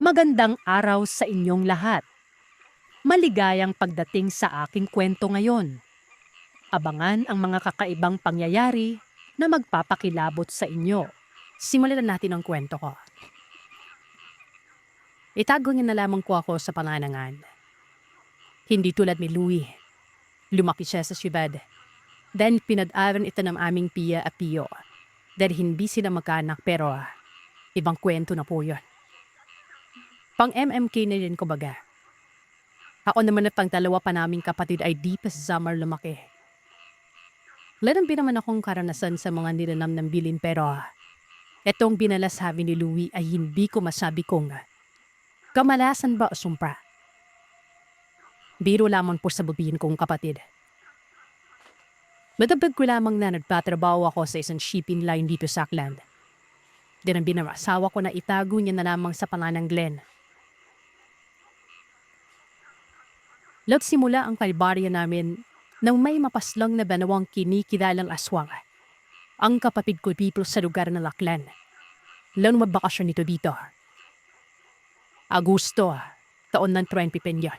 Magandang araw sa inyong lahat. Maligayang pagdating sa aking kwento ngayon. Abangan ang mga kakaibang pangyayari na magpapakilabot sa inyo. Simulan na natin ang kwento ko. Itago niya na lamang ko ako sa panganangan. Hindi tulad ni Louie. Lumaki siya sa syudad. Then pinag-aral ito ng aming Pia at Pio. Dahil hindi sila magkaanak pero ibang kwento na po yun. Pang MMK na rin kumbaga. Ako naman at pang dalawa pa naming kapatid ay di pa sa summer lumaki. Meron din naman akong karanasan sa mga nilanam ng bilin pero etong binalasabi ni Louie ay hindi ko masabi kung kamalasan ba o sumpra. Biro lamang po sa babihin kong kapatid. Madabag ko lamang na nagtatrabaho ako sa isang shipping line dito sa Auckland. Din ang binamasawa ko na itago niya na lamang sa pangalang Glenn. Lahat simula ang kalbarya namin nang may mapaslang na banawang kinikilalang aswang. Ang kapatid ko people sa lugar ng Laklan. Lang magbakasyon nito dito. Agosto, taon ng 2010 yan.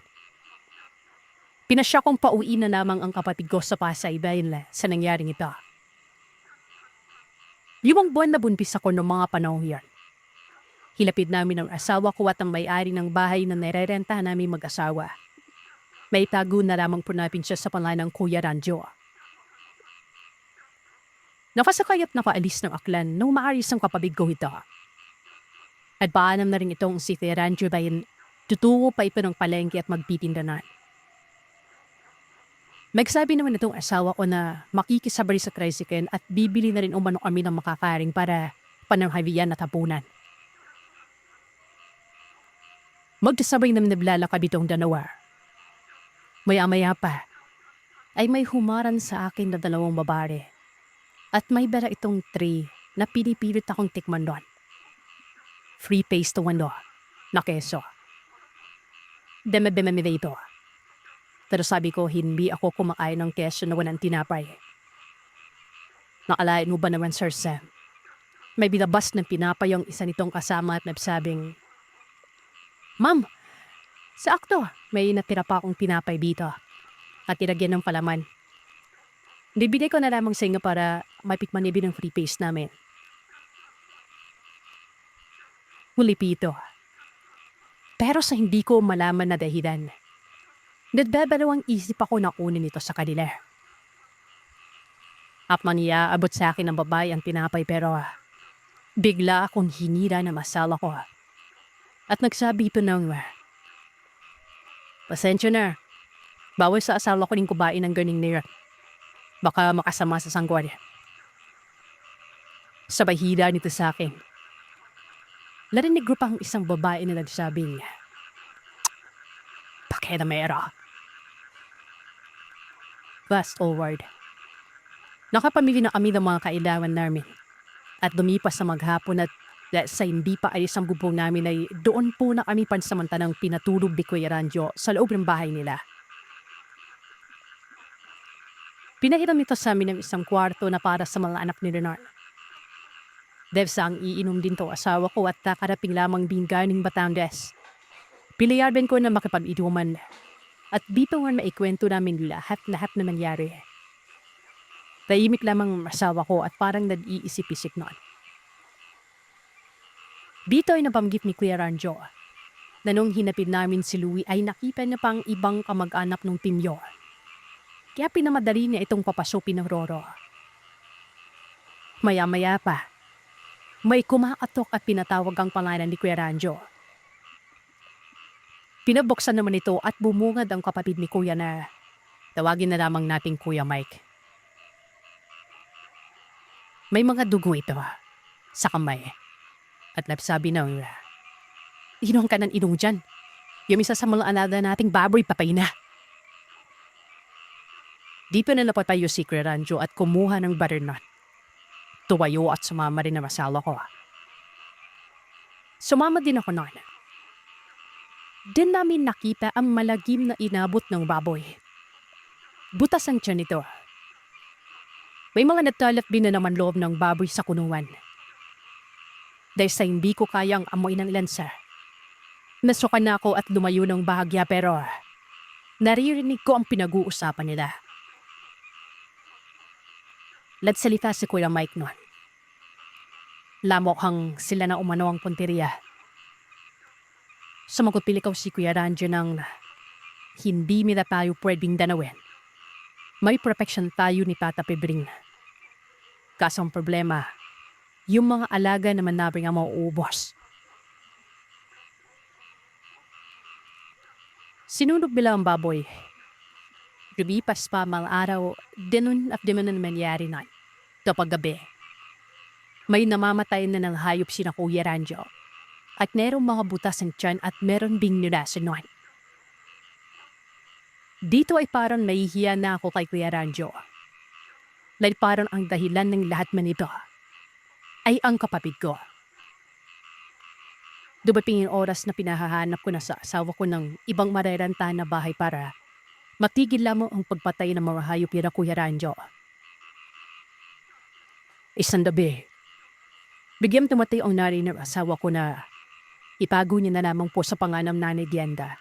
Pinasya kong pauwi na lamang ang kapatid ko sa Pasay dahil sa nangyaring ito. 5 buwan na buntis ako noong mga panahon yan. Hilapid namin ang asawa ko at ang may-ari ng bahay na nirerentahan namin mag-asawa. May tago na lamang po natin siya sa pangalan ng Kuya Ranjo. Nakasakay at nakaalis ng Aklan nung maaris ang kapatid ko ito. At paanam na rin itong si Kuya Ranjo dahil tutuwo pa ito ng palengke at magtitindanan. Magsabi naman itong asawa ko na makikisabay sa tricycle at bibili na rin umano kami ng makakaring para pananghawian at hapunan. Magkasabay naman naglalakad itong dalawa. Maya-maya pa, ay may humaran sa akin na 2 babae. At may bara itong tray na pinipilit akong tikman doon. Free paste to na keso. Deme-deme ito. Pero sabi ko, hindi ako kumakain ng keso na walang tinapay. Nakalain mo ba naman, Sir Sam? May bilabas ng pinapay ang isa nitong kasama at nagsabing, "Ma'am, sakto, may natira pa akong pinapay dito at ilagyan ng palaman. Bibigay ko na lamang sa inyo para mapikman niyo ng free paste namin." Huli pito. Pero sa hindi ko malaman na dahilan, nagbabalawang isip ako na kunin ito sa kanila. Apman niya, abot sa akin ng babae ang tinapay pero bigla akong hinira na masala ko. At nagsabi ito ng, "Pasensya na, bawal sa asawa ko rin kubain ng ganing nira. Baka makasama sa sanggol." Sabay hila nito sa akin. Narinig ko pang isang babae na nagsabing, "Pakedamera." Fast forward. Nakapamili na kami ng mga kailangan namin. At lumipas sa maghapon at sa hindi pa alis ang bubong namin ay doon po na kami pansamantalang pinatulog ni Kuya Ranjo sa loob ng bahay nila. Pinahiram nito sa amin ng isang kwarto na para sa mga anak ni Renan. Dahil sa ang iinom din to asawa ko at karaping lamang din ganing Batangas. Pilayarben ko na makipag-inuman at dito nga maikwento namin lahat na nangyari. Tahimik lamang ang asawa ko at parang nag-iisip-isip noon. Dito ay nabanggit ni Kuya Ranjo na nung hinapid namin si Louie ay nakita niya pang ibang kamag-anak ng Timyo. Kaya pinamadali niya itong papasupin ng Roro. Maya-maya pa, may kumakatok at pinatawag ang pangalan ni Kuya Ranjo. Pinabuksan naman ito at bumungad ang kapatid ni Kuya na tawagin na lamang nating Kuya Mike. May mga dugo ito sa kamay. At nagsabi ng, "Inong ka ng inong dyan. Yung isa sa mga alaga nating baboy patay na." Di pa nalapat tayo si Kuya Ranjo at kumuha ng baternon. Tuwayo at sumama rin na masala ko. Sumama din ako noon. Din namin nakita ang malagim na inabot ng baboy. Butas ang tiyan nito. May mga nagtalap din na naman loob ng baboy sa kunuan. Dahil sa hindi ko kayang amoy ng lansa, Nasuka na ako at lumayo ng bahagya pero naririnig ko ang pinag-uusapan nila. Salita si Kuya Mike noon. Lamokhang sila na umano ang punteriya. Sumagot pilikaw si Kuya Ranjo ng hindi nila tayo pwedeng danawin. May protection tayo ni Tata Pibring. Kaso ang problema, yung mga alaga naman namin ang mauubos. Sinunog bila ang baboy. Lumipas pa mga araw, dinun at di man na nangyari na. Kapag gabi, may namamatay na ng hayop si na Kuya Ranjo. At merong mga butas ng tiyan at meron ding nirasan noon. Dito ay parang nahihiya na ako kay Kuya Ranjo. Dahil parang ang dahilan ng lahat man ito ay ang kapatid ko. Dumating yung oras na pinahahanap ko na sa asawa ko ng ibang mareranta na bahay para matigil lamang ang pagpatay ng mga hayop ni Kuya Ranjo. Isang gabi, bigyan tumatay ang nari ng asawa ko na itago niya na lamang po sa panganam Nanay Dienda.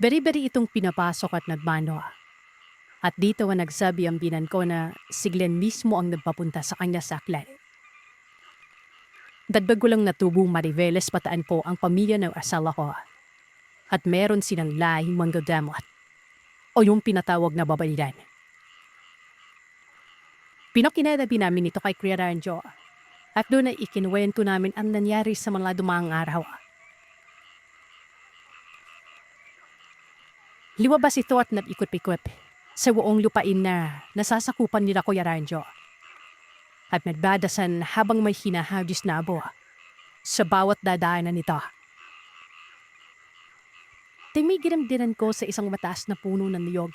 Beri-beri itong pinapasok at nagmano. At dito ang nagsabi ang binan ko na si Glenn mismo ang nagpapunta sa kanya sa Aklan. Dagdag ko lang natubong Mariveles pataan po ang pamilya ng asawa ko. At meron silang lahing manggagamot o yung pinatawag na babalidan. Pinakinadabi namin ito kay Kuya Ranjo at doon ay ikinuwento namin ang nangyari sa mga dumaang araw. Liwabas ito at nag-ikot-ikot sa buong lupain na nasasakupan nila Kuya Ranjo. At nagbadasan habang may hinahagis na abo sa bawat dadaanan nito. Timigiramdinan ko sa isang mataas na puno ng niyog.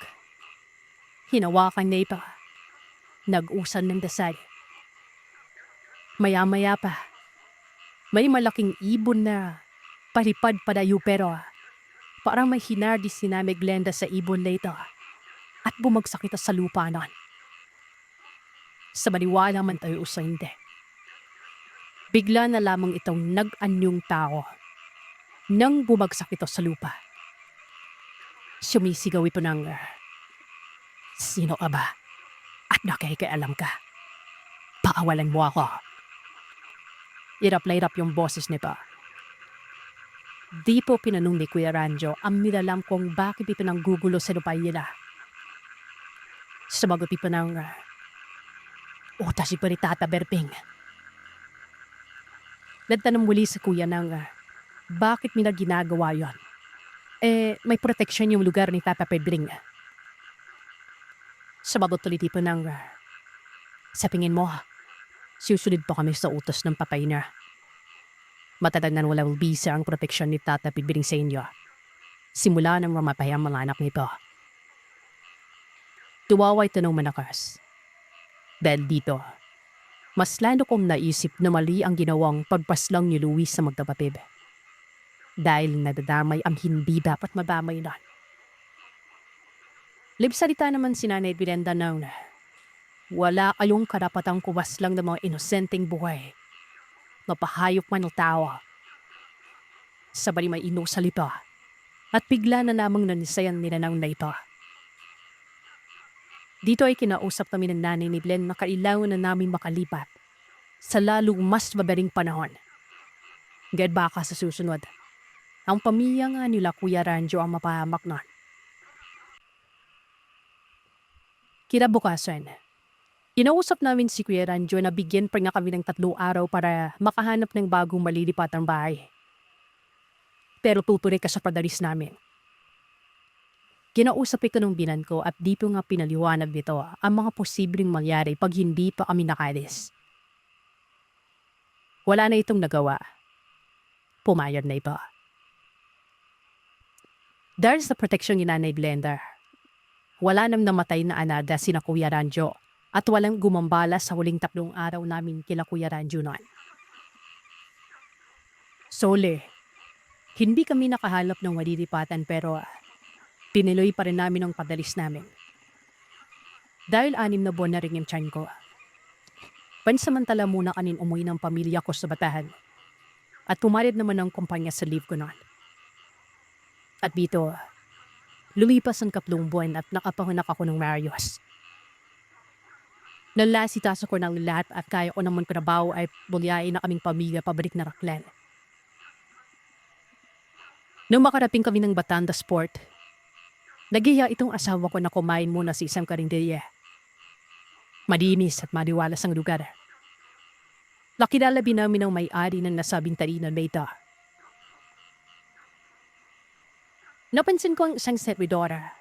Hinawakan niya ito. Nag-usan ng dasal. Maya-maya pa, may malaking ibon na palipad padayo pero parang may hinardis si Name Glenda sa ibon na ito at bumagsak ito sa lupa nun. Sa maniwala man tayo o sa hindi. Bigla na lamang itong nag-anyong tao nang bumagsak ito sa lupa. Sumisigaw ito ng, sino ka ba? At nakikialam ka. Paawalan mo ako. Irap-lairap yung boses nito. Di po pinanong ni Kuya Ranjo ang nilalam kung bakit ito nang gugulo sa lupay nila. Sumagot ito ng, uta si Tata Berping. Nagtanong muli sa kuya ng, bakit nila ginagawa yon? May proteksyon yung lugar ni Tata Pedring. Sumagot ulit ito ng, sa tingin mo, susunod pa kami sa utos ng papay niya. Matagal na walang bisa ang proteksyon ni Tata Pedring sa inyo. Simula nang mamatay ang mga anak nito. Tuwawa ito ng manakas. Dahil dito, mas lalo kong naisip na mali ang ginawang pagpaslang ni Luis sa magkapatid. Dahil nadadamay ang hindi dapat madamay na. Libsalita naman si Nanay Glenda na wala kayong karapatang kuwaslang ng mga inosenteng buhay. Mapahayop man o tao. Sabay may inusalita at bigla na namang nanisayan nila ng naito. Dito ay kinausap kami ng nanay ni Glenn na kailangan na namin makalipat sa lalong mas mabaling panahon. Gad baka sa susunod, ang pamilya nga nila Kuya Ranjo ang mapahamak nun. Kinabukasan, inausap namin si Kuya Ranjo na bigyan pa nga kami ng 3 araw para makahanap ng bagong malilipatang bahay. Pero tutuloy ka sa padalis namin. Kinausap ko ng binan ko at dito nga pinaliwanag nito ang mga posibleng mangyari pag hindi pa kami nakalis. Wala na itong nagawa. Pumayag na ito. Dahil sa proteksyon ni Nanay Glenda, wala nang namatay na anada sina Kuya Ranjo at walang gumambala sa huling 3 araw namin kila Kuya Ranjo noon. Sole, hindi kami nakahanap ng malilipatan pero tinuloy pa rin namin ang padalis namin. Dahil 6 na buwan na rin yung tiyan ko. Pansamantala muna kanin umuwi ng pamilya ko sa Batahan. at pumayag naman ng kumpanya sa leave ko noon. At dito, lumipas ang 2 buwan at nakapanganak ako ng Marios. Nalasitaso ko ng lahat at kaya ko naman trabaho ay bulyain na kaming pamilya pabalik na Raklan. Nung makaraping kami ng Batangas Port, nagiya itong asawa ko na kumain muna sa isang karinderya. Madinis at maliwalas ang lugar. Nakilala din namin ang may-ari ng nasabing talinan na ito. Napansin ko ang isang servidora.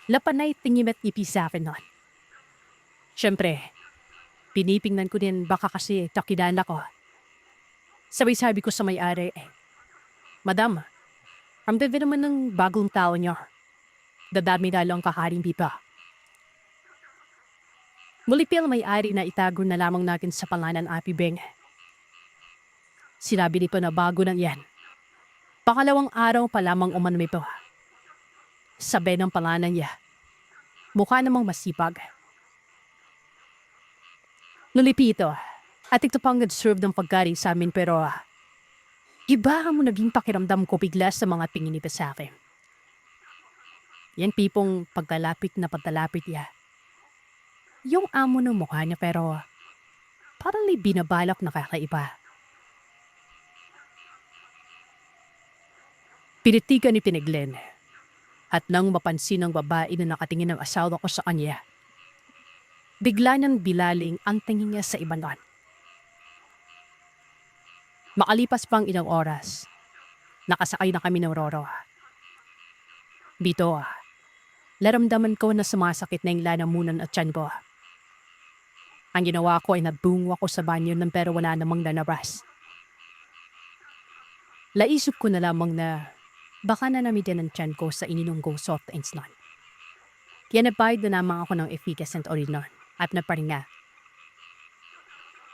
Lapanay tingin at ngipis sa akin noon. Siyempre, pinipingnan ko din baka kasi takilala ko. Sabi ko sa may-ari, Madam, ang bebe naman ng bagong tao niyo. Dadami na lang kakaring pipa. Mulipil may-ari na itago na lamang natin sa pangalan Api Beng. Sinabi ni pa na bago na yan. Pangalawang araw pa lamang umano ito. Sabi ng pangalan niya. Mukha namang masipag. Nulipi ito at ito pang nag-serve ng pagkain sa amin pero iba mo naging pakiramdam ko bigla sa mga tingin nito sa akin. Yan pipong pagtalapit na pagtalapit niya. Yung amo ng mukha niya pero parang may binabalak na kakaiba. Pinitigan ni Tiniglen at nang mapansin ng babae na nakatingin ng asawa ko sa kanya, bigla niyang bilaling ang tingin niya sa iba noon. Makalipas pang ilang oras, nakasakay na kami ng Roro. Dito, laramdaman ko na sumasakit na yung lalamunan at tiyan ko. Ang ginawa ko ay nabungo ako sa banyo ng pero wala namang nanabas. Laisip ko na lamang na baka nanamitin ang tiyan ko sa ininom kong soft drinks noon. Kaya nabayad na naman ako ng efficacent oil noon at naparinga.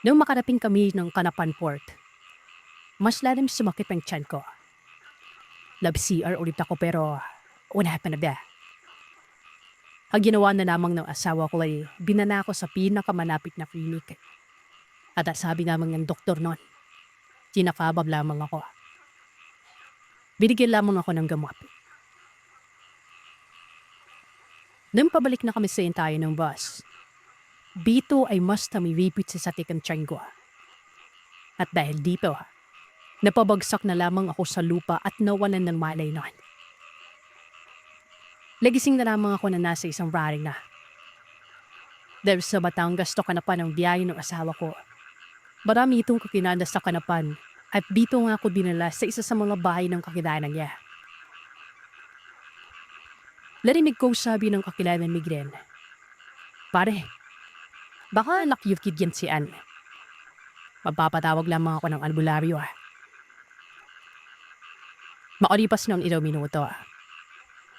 Nung makaraping kami ng Kanapan Port, mas lalim sumakit ang tiyan ko. Love CR ulit ako pero wala pa na ba. Ang ginawa na lamang ng asawa ko ay binana ko sa pinakamalapit na clinic. At sabi naman ng doktor noon, tinakabab lamang ako. Binigyan lamang ako ng gamot. Nang pabalik na kami sa tayo ng bus, dito ay mas tamiripit sa satik ang tiyan ko. At dahil dito, napabagsak na lamang ako sa lupa at nawalan ng malay noon. Lagising na lamang ako na nasa isang raring na. Dahil sa Batangas to Kanapan ang biyahe ng asawa ko. Marami itong kakinanda sa Kanapan at dito nga ako dinala sa isa sa mga bahay ng kakilala niya. Larinig ko sabi ng kakilala ni Glenn, Pare, baka nakyukid yan si Ann. Magpapatawag lamang ako ng albularyo. Makalipas ng 1 minuto.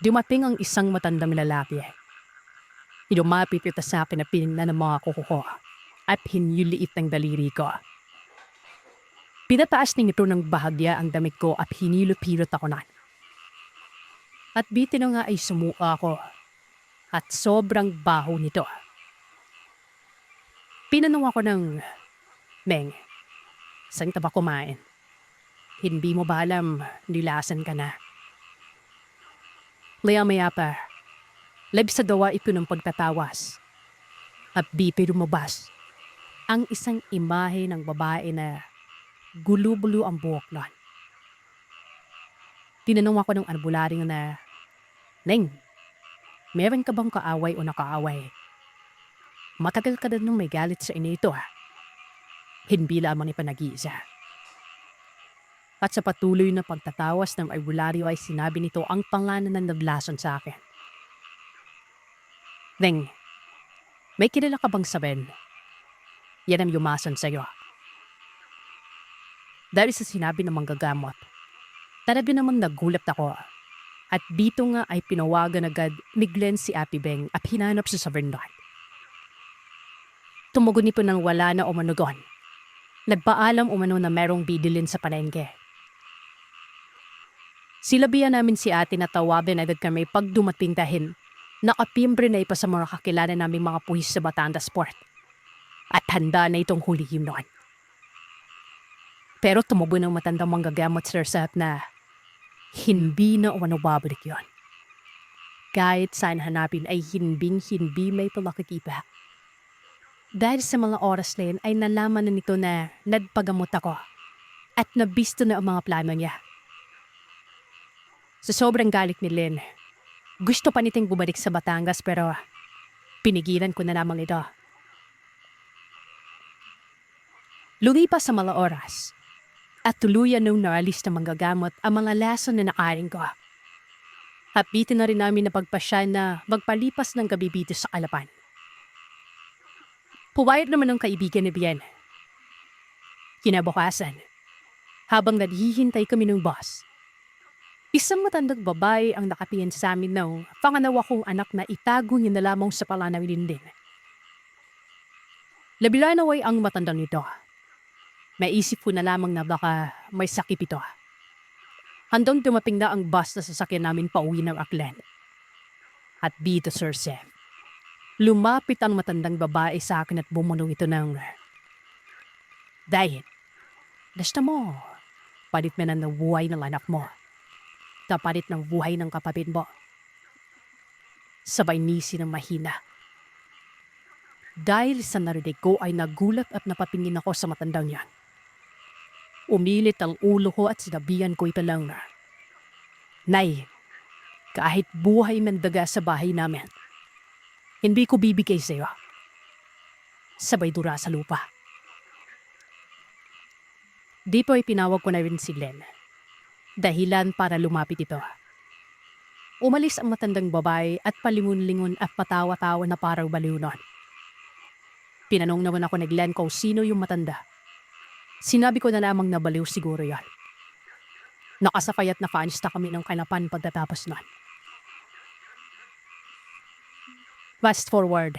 Dumating ang isang matandang lalaki. Lumapit ito sa akin na pinignan ng mga kuko ko at hiniliit ng daliri ko. Pinataas nito ng bahagya ang damit ko at hinilupilot ako na. At bitin na nga ay sumuka ako at sobrang baho nito. Pinanong ako ng, Meng, saan ka ba kumain? Hindi mo ba alam, nilasan ka na? Maya pa, lab sa dawa ito ng pagtatawas. At bipi lumabas ang isang imahe ng babae na gulo-bulo ang buhok nun. Tinanong ako ng albularing na, Neng, meron ka bang kaaway o nakaaway? Matagal ka na nung may galit sa inyo ha. Hindi lamang ipanag-iisa. At sa patuloy na pagtatawas ng albularyo ay sinabi nito ang pangalan ng nablason sa akin. Neng, may kilala ka bang sabihin? Yan ang yumason sa'yo. Dahil sa sinabi ng manggagamot, talaga naman nagulat ako. At dito nga ay pinawagan agad ni Glenn si Api Beng at hinanap sa Vernon. Tumugon nipo nang wala na umanugon. Nagpaalam umano na merong bidilin sa palengke. Silabihan namin si ate na tawagin agad kami pag dumating dahil nakapimbre na ipa sa mga kakilala naming mga puhis sa Batangas Port. At handa na itong hulihim noon. Pero tumubo ng matandang manggagamot sa resep na hindi na umano babalik yon. Kahit saan hanapin ay hindi may pamakikita. Dahil sa mga oras na yun ay nalaman na nito na nagpagamot ako at nabisto na ang mga plano niya. Sa sobrang galit ni Lynn, gusto pa niting bumalik sa Batangas pero pinigilan ko na lamang ito. Lumipas sa mga oras at tuluyan nung naalis na manggagamot ang mga lason na nakain ko. Hapitin na rin namin na pagpasya na magpalipas ng gabi dito sa Kalapan. Puwayat naman ng kaibigan ni Bien. Kinabukasan, habang naghihintay kami ng bus, isang matandang babae ang nakatingin sa amin ng panganawa kong anak na itago niya na lamang sa palanawin din. Labilanaway ang matandang nito. Maisip ko na lamang na baka may sakit ito. Handang dumaping na ang bus na sasakyan namin pauwi ng Aklan. At dito, Sir Seth, lumapit ang matandang babae sa akin at bumunong ito ng, "Dahil, basta mo, palit mo na ng buhay ng anak mo. Kapalit ng buhay ng kapatid mo." Sabay nisi ng mahina. Dahil sa narinig ko ay nagulat at napatingin ako sa matandang yan. Umilit ang ulo ko at sinabihan ko ito lang na, "Nay, kahit buhay man daga sa bahay namin, hindi ko bibigay sa iyo." Sabay dura sa lupa. Di po ipinawag ko na rin si Len. Dahilan para lumapit ito. Umalis ang matandang babae at palingon-lingon at patawa-tawa na parang baliw nun. Pinanong naman ako ni Glenn kung sino yung matanda. Sinabi ko na lamang na baliw siguro yan. Nakasakay at nakaanista kami ng Kalapan pagtatapos nun. Fast forward,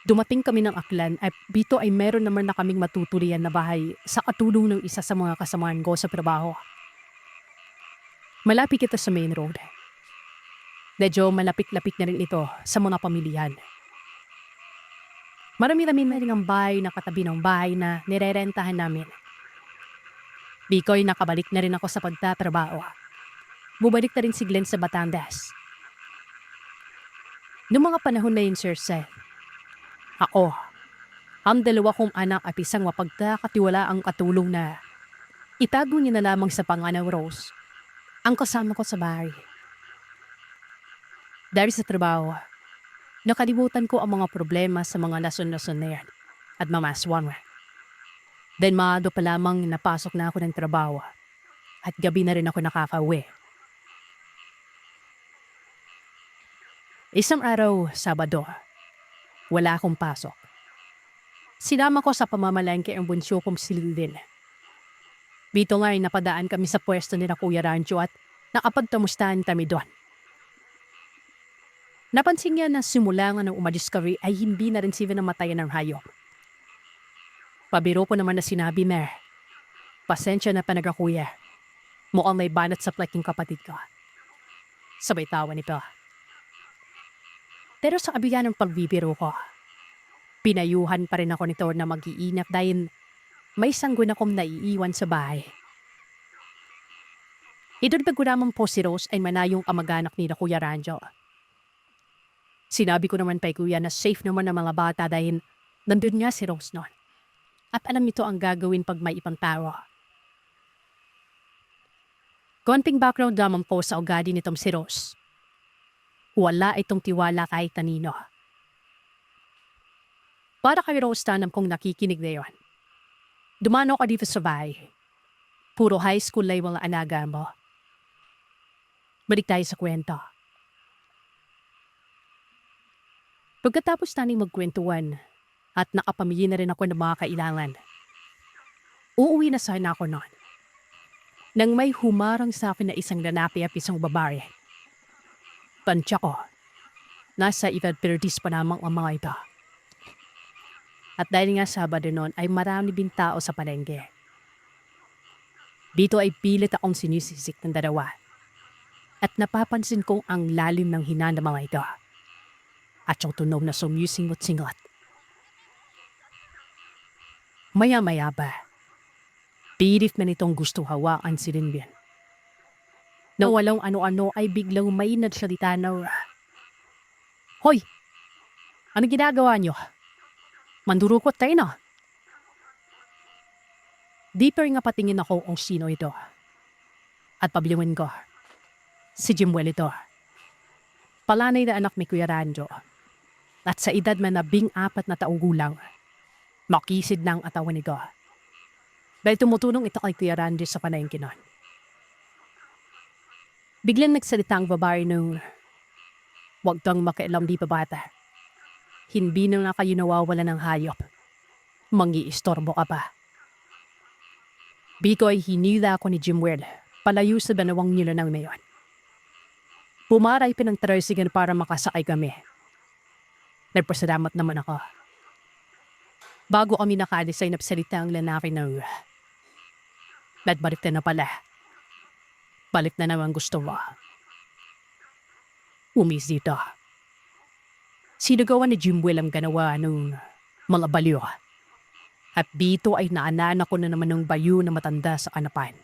dumating kami ng Aklan at dito ay meron naman na kaming matutulian na bahay sa katulong ng isa sa mga kasamaan ko sa trabaho. Malapit ito sa main road. Medyo malapit-lapit na rin ito sa mga pamilyan. Marami-rami na rin ang bahay na katabi ng bahay na nirerentahan namin. Bikoy, nakabalik na rin ako sa pagtatrabaho. Bumalik na rin si Glenn sa Batangas. Noong mga panahon na yun, Sir Seth, ako, ang dalawa kong anak at isang mapagkakatiwala ang katulong na itago niya na lamang sa pangalang Rose ang kasama ko sa bahay. Dahil sa trabaho, nakalimutan ko ang mga problema sa mga lason-lason na yan at mamaswan. Then maado pa lamang napasok na ako ng trabaho at gabi na rin ako nakaka-uwi. Isang araw, Sabado, wala akong pasok. Sinama ko sa pamamalengke ang bunso kong si Lilin. Dito nga ay napadaan kami sa pwesto ni na Kuya Rancho at nakapagtamustahan kami doon. Napansin niya na simula nga ng umalis kami ay hindi na rin sila namatayan ng hayop. Pabiro ko naman na sinabi na, "Pasensya na panaga kuya, mukhang may banat sa plek yung kapatid ko." Sabay tawa nito. Pero sa kabila ng pagbibiro ko, pinayuhan pa rin ako nito na mag-iinap dahil may sanggun akong naiiwan sa bahay. Idagdag ko naman po si Rose ay manayong kamag-anak ni na Kuya Rancho. Sinabi ko naman kay Kuya na safe naman ang mga bata dahil nandun nga si Rose noon. At alam nito ang gagawin pag may ibang tao. Konting background naman po sa ugali nitong si Rose. Wala itong tiwala kahit kanino. Para kay Rose, tanam kong nakikinig na yun. Dumano ka dito sa bahay. Puro high school lang yung mga anaga mo. Balik tayo sa kwento. Pagkatapos naning magkwentuhan at nakapamili na rin ako ng mga kailangan, uuwi na sana ako noon. Nang may humarang sa akin na isang lalaki at isang babae. Tansya ko, nasa edad 30s pa namang ang mga ito. At dahil nga Sabado noon ay marami din tao sa palengke. Dito ay pilit akong sinisisik ng dalawa. At napapansin kong ang lalim ng hina ng mga ito. At yung tunog na sumisingot-singot. Maya-maya ba, Pilit na nitong gusto hawakan si Linbian. Na walang ano-ano ay biglang may nagsalita na, "Hoy! Ano ginagawa niyo? Mandurukot kayo na." Deeper nga patingin ako kung sino ito. At pabilawin ko, si Jimwell ito. Palanay na anak ni Kuya Ranjo. At sa edad man na 14 na taong gulang, makisid na ang atawan nito. Dahil tumutulong ito kay Kuya Ranjo sa panayangkinan. Biglang nagsalita ang babae nung, "Huwag kang makialam di pa bata. Hindi na nga kayo nawawala ng hayop. Mangi-istorbo ka pa." Bikoy hinila ako ni Jimwell palayo sa banawang nilanang na yon. Pumaray pa ng tricycle para makasakay kami. Nagpasalamat naman ako. Bago kami nakalisay na salita ang lalaki ng, "Balik na pala. Balik na naman gusto mo." Umis dito. Sinagawa ni Jimwell ang ganawa nung mga baliw. At dito ay naanana ko na naman ng bayo na matanda sa kanapan.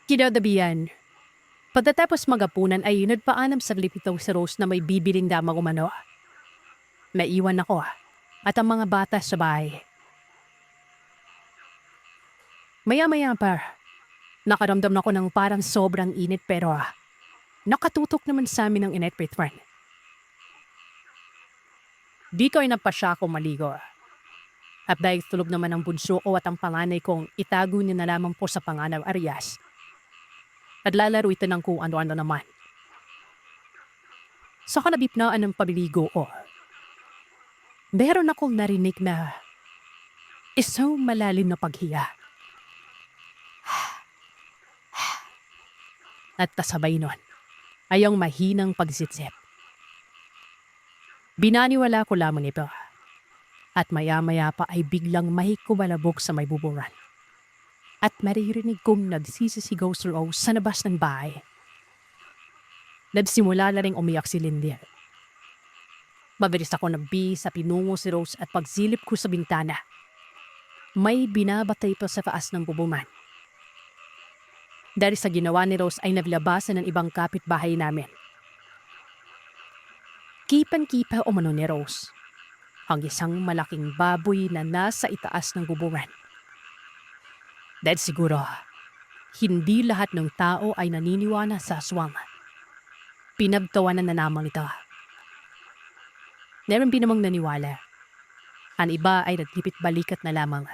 Kinadabihan, pagkatapos magapunan ay nagpaanam sa lipitaw si Rose na may bibiling damang umano. Naiwan ako at ang mga bata sa bahay. Maya-maya pa, nakaramdam na ako ng parang sobrang init pero nakatutok naman sa amin ng electric fan. Di ko ay napasya ako maligo. At dahil tulog naman ang bunso ko at ang panganay kong itago niya na lamang po sa panganaw Arias. At lalaro ito ng kung ano-ano naman. Sa kalabipnaan ng pabiligo ko, meron akong narinig na isang malalim na paghiya. At kasabay nun ay ang mahinang pagsitsip. Binaniwala ko lamang ito. At maya-maya pa ay biglang mahikumalabog sa may buburan. At maririnig kong nagsisisigaw si Rose sa labas ng bahay. Nagsimula na rin umiyak si Lindy. Mabilis ako nagbi sa pinungo si Rose at pagsilip ko sa bintana. May binabatay pa sa taas ng bubuman. Dahil sa ginawa ni Rose ay naglabasan ng ibang kapitbahay namin. Kipan-kipa umano ni Rose ang isang malaking baboy na nasa itaas ng buburan. Dahil siguro, hindi lahat ng tao ay naniniwala sa aswang. Pinagtawanan na naman ito. Meron din namang naniwala. Ang iba ay nagtipit balikat na lamang.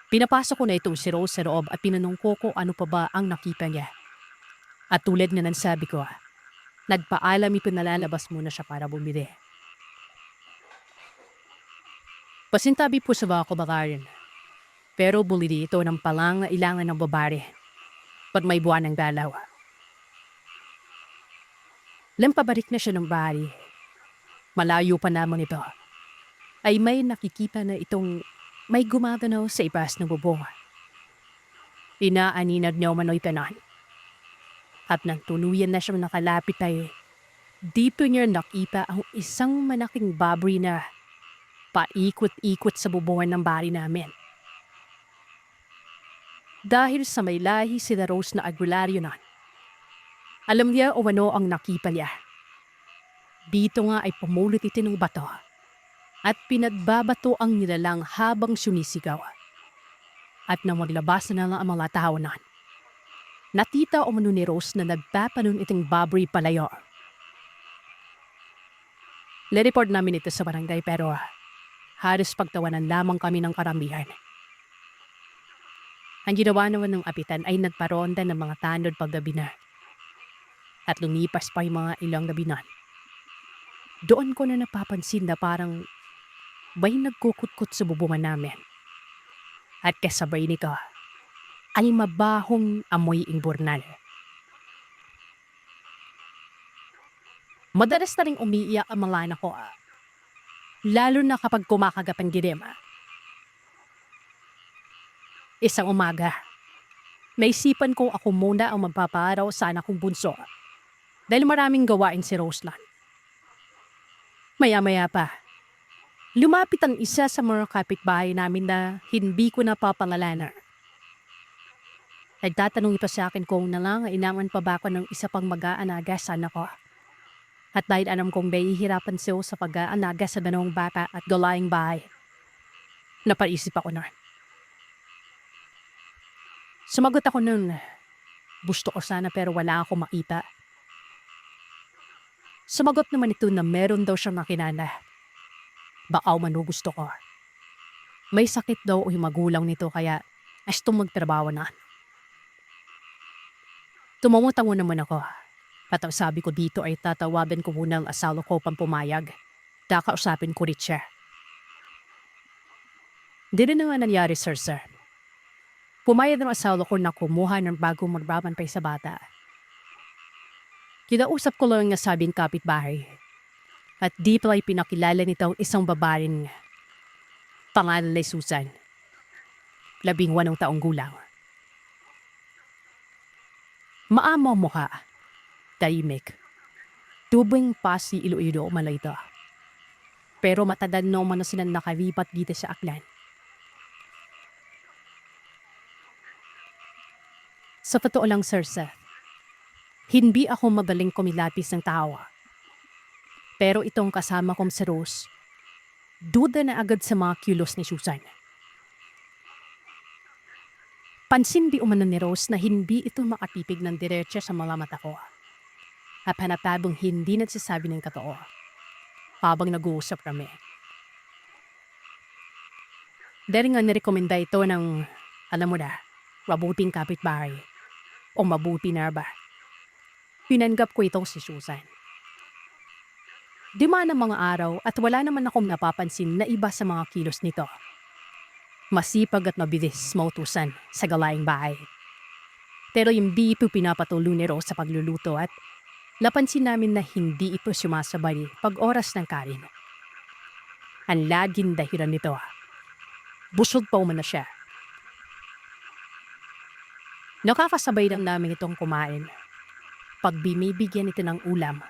Pinapasok ko na itong si Rose sa loob at pinanong ko kung ano pa ba ang nakita niya. At tulad nga ng sabi ko, nagpaalam ito na lalabas muna siya para bumili. Pasintabi po sa mga kubakarin. Pero bulili ito ng palang na ilangan ng babae pag may buwan ng dalaw. Lampabalik na siya ng bahay. Malayo pa naman ito. Ay may nakikita na itong may gumaganaw sa ibas ng bubong. Inaaninag niya umano'y tanan. At nang tuluyan na siya nakalapit ay dito niya nakita ang isang malaking baboy na paikot-ikot sa bubungan ng bahay namin. Dahil sa may lahi si Rose na Aguilario na, alam niya o ano ang nakita niya. Dito nga ay pumulit ito ng bato at pinagbabato ang nilalang habang sumisigaw. At nang maglabas na lang ang mga tao na, natita umano ni Rose na nagpapanon itong baboy palayo. Le-report namin ito sa barangay pero halos pagtawanan lamang kami ng karamihan. Ang ginawa naman ng apitan ay nagparonda ng mga tanod paggabi na. At lumipas pa yung mga ilang gabi na. Doon ko na napapansin na parang may nagkukutkot sa bubungan namin. At kasabay nito ay mabahong amoy imburnal. Madalas na rin umiiyak ang mga anak ko. Lalo na kapag kumakagat ang gidim. Isang umaga, naisipan ko ako muna ang magpapaaraw sa anak kong bunso dahil maraming gawain si Roseland. Maya-maya pa, Lumapit ang isa sa mga kapitbahay namin na hindi ko napapangalanan. Nagtatanong ito sa akin kung nangangailangan pa ba ako ng isa pang mag-aanaga sa anak ko. At dahil alam kong nahihirapan siya sa pag-aanaga sa dalawang bata at gawaing bahay, napaisip ako na. Sumagot ako nun, gusto ko sana pero wala ako makita. Sumagot naman ito na meron daw siyang makinana. Baka umano gusto ko. May sakit daw o yung magulang nito kaya astong magtrabaho na. Tumawa naman ako. At ang sabi ko dito ay tatawagan ko muna ang asawa ko pang pumayag. Kakausapin ko rin siya. Hindi rin na nga nangyari, sir. Pumayag ng asawa ko na kumuha ng bagong magbabantay sa bata. Kinausap ko lang nga sabing kapitbahay. At di pala pinakilala nito ang isang babaeng pangalan ay Susan. 18 taong gulang. Maamo mo ka. Tahimik. Tubing pasi Iloilo malayta. Pero matandad na umano silang nakalipat dito sa Aklan. Sa totoo lang, sir, hindi ako magaling kumilapis ng tawa. Pero itong kasama kong si Rose, duda na agad sa mga kilos ni Susan. Pansin di umano ni Rose na hindi ito makatipig ng diretsa sa mga mata ko. At hanatabong hindi nagsasabi ng totoo habang nag-uusap kami. Dahil nga nirekomenda ito ng, alam mo na, mabuting kapitbahay o mabuti na ba. Pinanggap ko itong si Susan. Dumaan ang mga araw at wala naman akong napapansin na iba sa mga kilos nito. Masipag at mabilis mautusan sa gawaing bahay. Pero hindi ito pinapatuloy ni Rose sa pagluluto at napansin namin na hindi ito sumasabay pag oras ng kain. Ang laging dahilan nito. Busog pa umano siya. Nakakasabay lang namin itong kumain. Pag binibigyan ito ng ulam,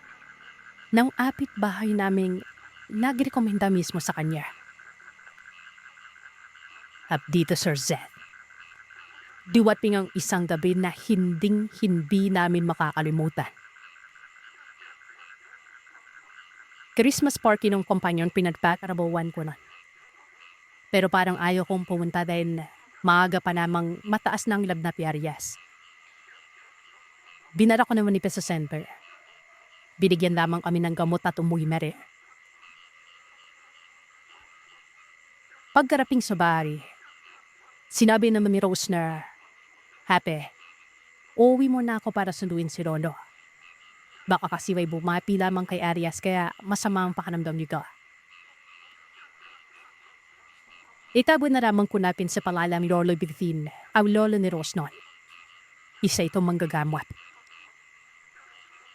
ng apit-bahay naming nagrekomenda mismo sa kanya. At dito, Sir Zed, duwating ang isang gabi na hindi namin makakalimutan. Christmas party ng kompanyon pinagpakarabawan ko nun. Pero parang ayaw kong pumunta dahil maaga pa namang mataas ng lab na piyarias. Binara ko naman ito sa center. Binigyan lamang kami ng gamot at umuwi na rin. Pagkaraping sa bahay, sinabi naman ni Rose na, Happy, uuwi mo na ako para sunduin si Rolo. Baka kasi may bumapi lamang kay Arias kaya masama ang pakiramdam niyo. Itabo na lamang ko napin sa pangalan ni Rolo Birthin, ang lolo ni Rose noon. Isa itong manggagamot.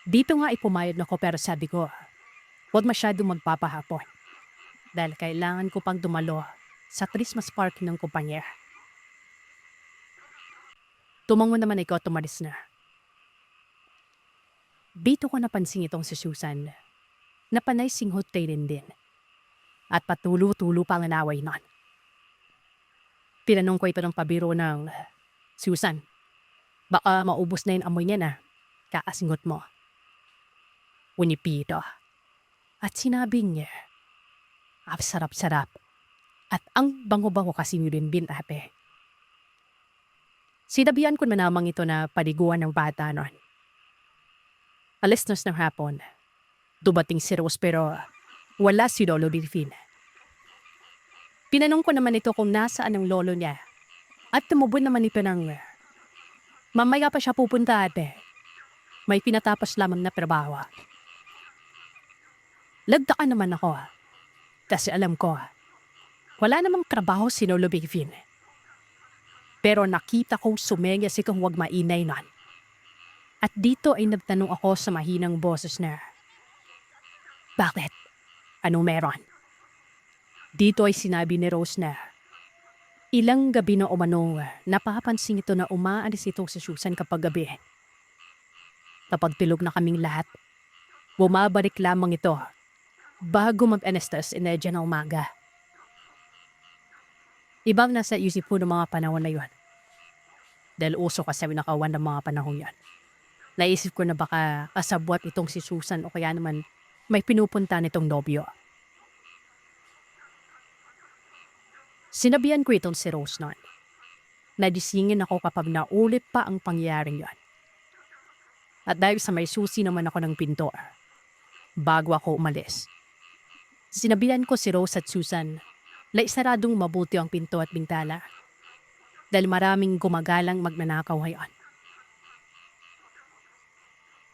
Dito nga ipumayad na ko pero sabi ko, huwag masyadong magpapahapon. Dahil kailangan ko pang dumalo sa Christmas party ng kumpanya. Tumango naman ikaw at tumalis na. Dito ko napansin itong si Susan na panay singhot rin din. At patulo-tulo pang nanaway nun. Tinanong ko ito ng pabiro ng, Susan, baka maubos na yung amoy niya na kakasingot mo. Unipito. At sinabing niya, sarap-sarap. At ang bango-bango kasi ni Binbin, Ape. Sinabihan ko na namang ito na paliguan ng bata noon. Alas nas ng hapon, dumating si Rose pero wala si Lolo Binbin. Pinanong ko naman ito kung nasaan ang lolo niya. At tumubod naman ito ng, mamaya pa siya pupunta, Ate. May pinatapos lamang na trabaho. Lagdakan naman ako. Kasi alam ko, wala namang trabaho si Lolo Binbin. Pero nakita kong sumenya si kung huwag mainay nun. At dito ay nagtanong ako sa mahinang boses na, Bakit? Anong meron? Dito ay sinabi ni Rose na, ilang gabi na umano, napapansin ito na umaalis itong si Susan kapag gabi. Kapag tulog na kaming lahat, bumabalik lamang ito bago mag-anestas energy na umaga. Ibang nasa isip ko ng mga panahon na yun. Dahil uso kasi nakawan ng mga panahon yan. Naisip ko na baka kasabwat itong si Susan o kaya naman may pinupunta nitong nobyo. Sinabihan ko itong si Rose noon. Nadisingin ako kapag naulit pa ang pangyayaring yon. At dahil sa may susi naman ako ng pinto, bago ako umalis, sinabihan ko si Rose at Susan na isaradong mabuti ang pinto at bintala dahil maraming gumagalang magnanakaw ngayon.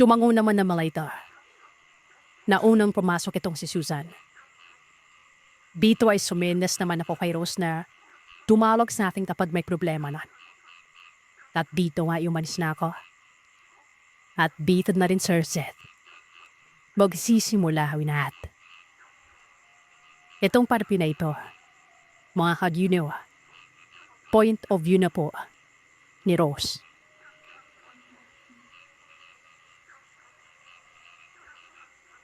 Tumango naman ng mga ito. Naunang pumasok itong si Susan. Dito ay sumenes naman ako kay Rose na tumawag sa akin kapag may problema na. At dito nga umalis na ako. At dito na rin Sir Seth. Magsisimula lahat. Itong parpi na ito, mga kag-you point of view na po ni Rose.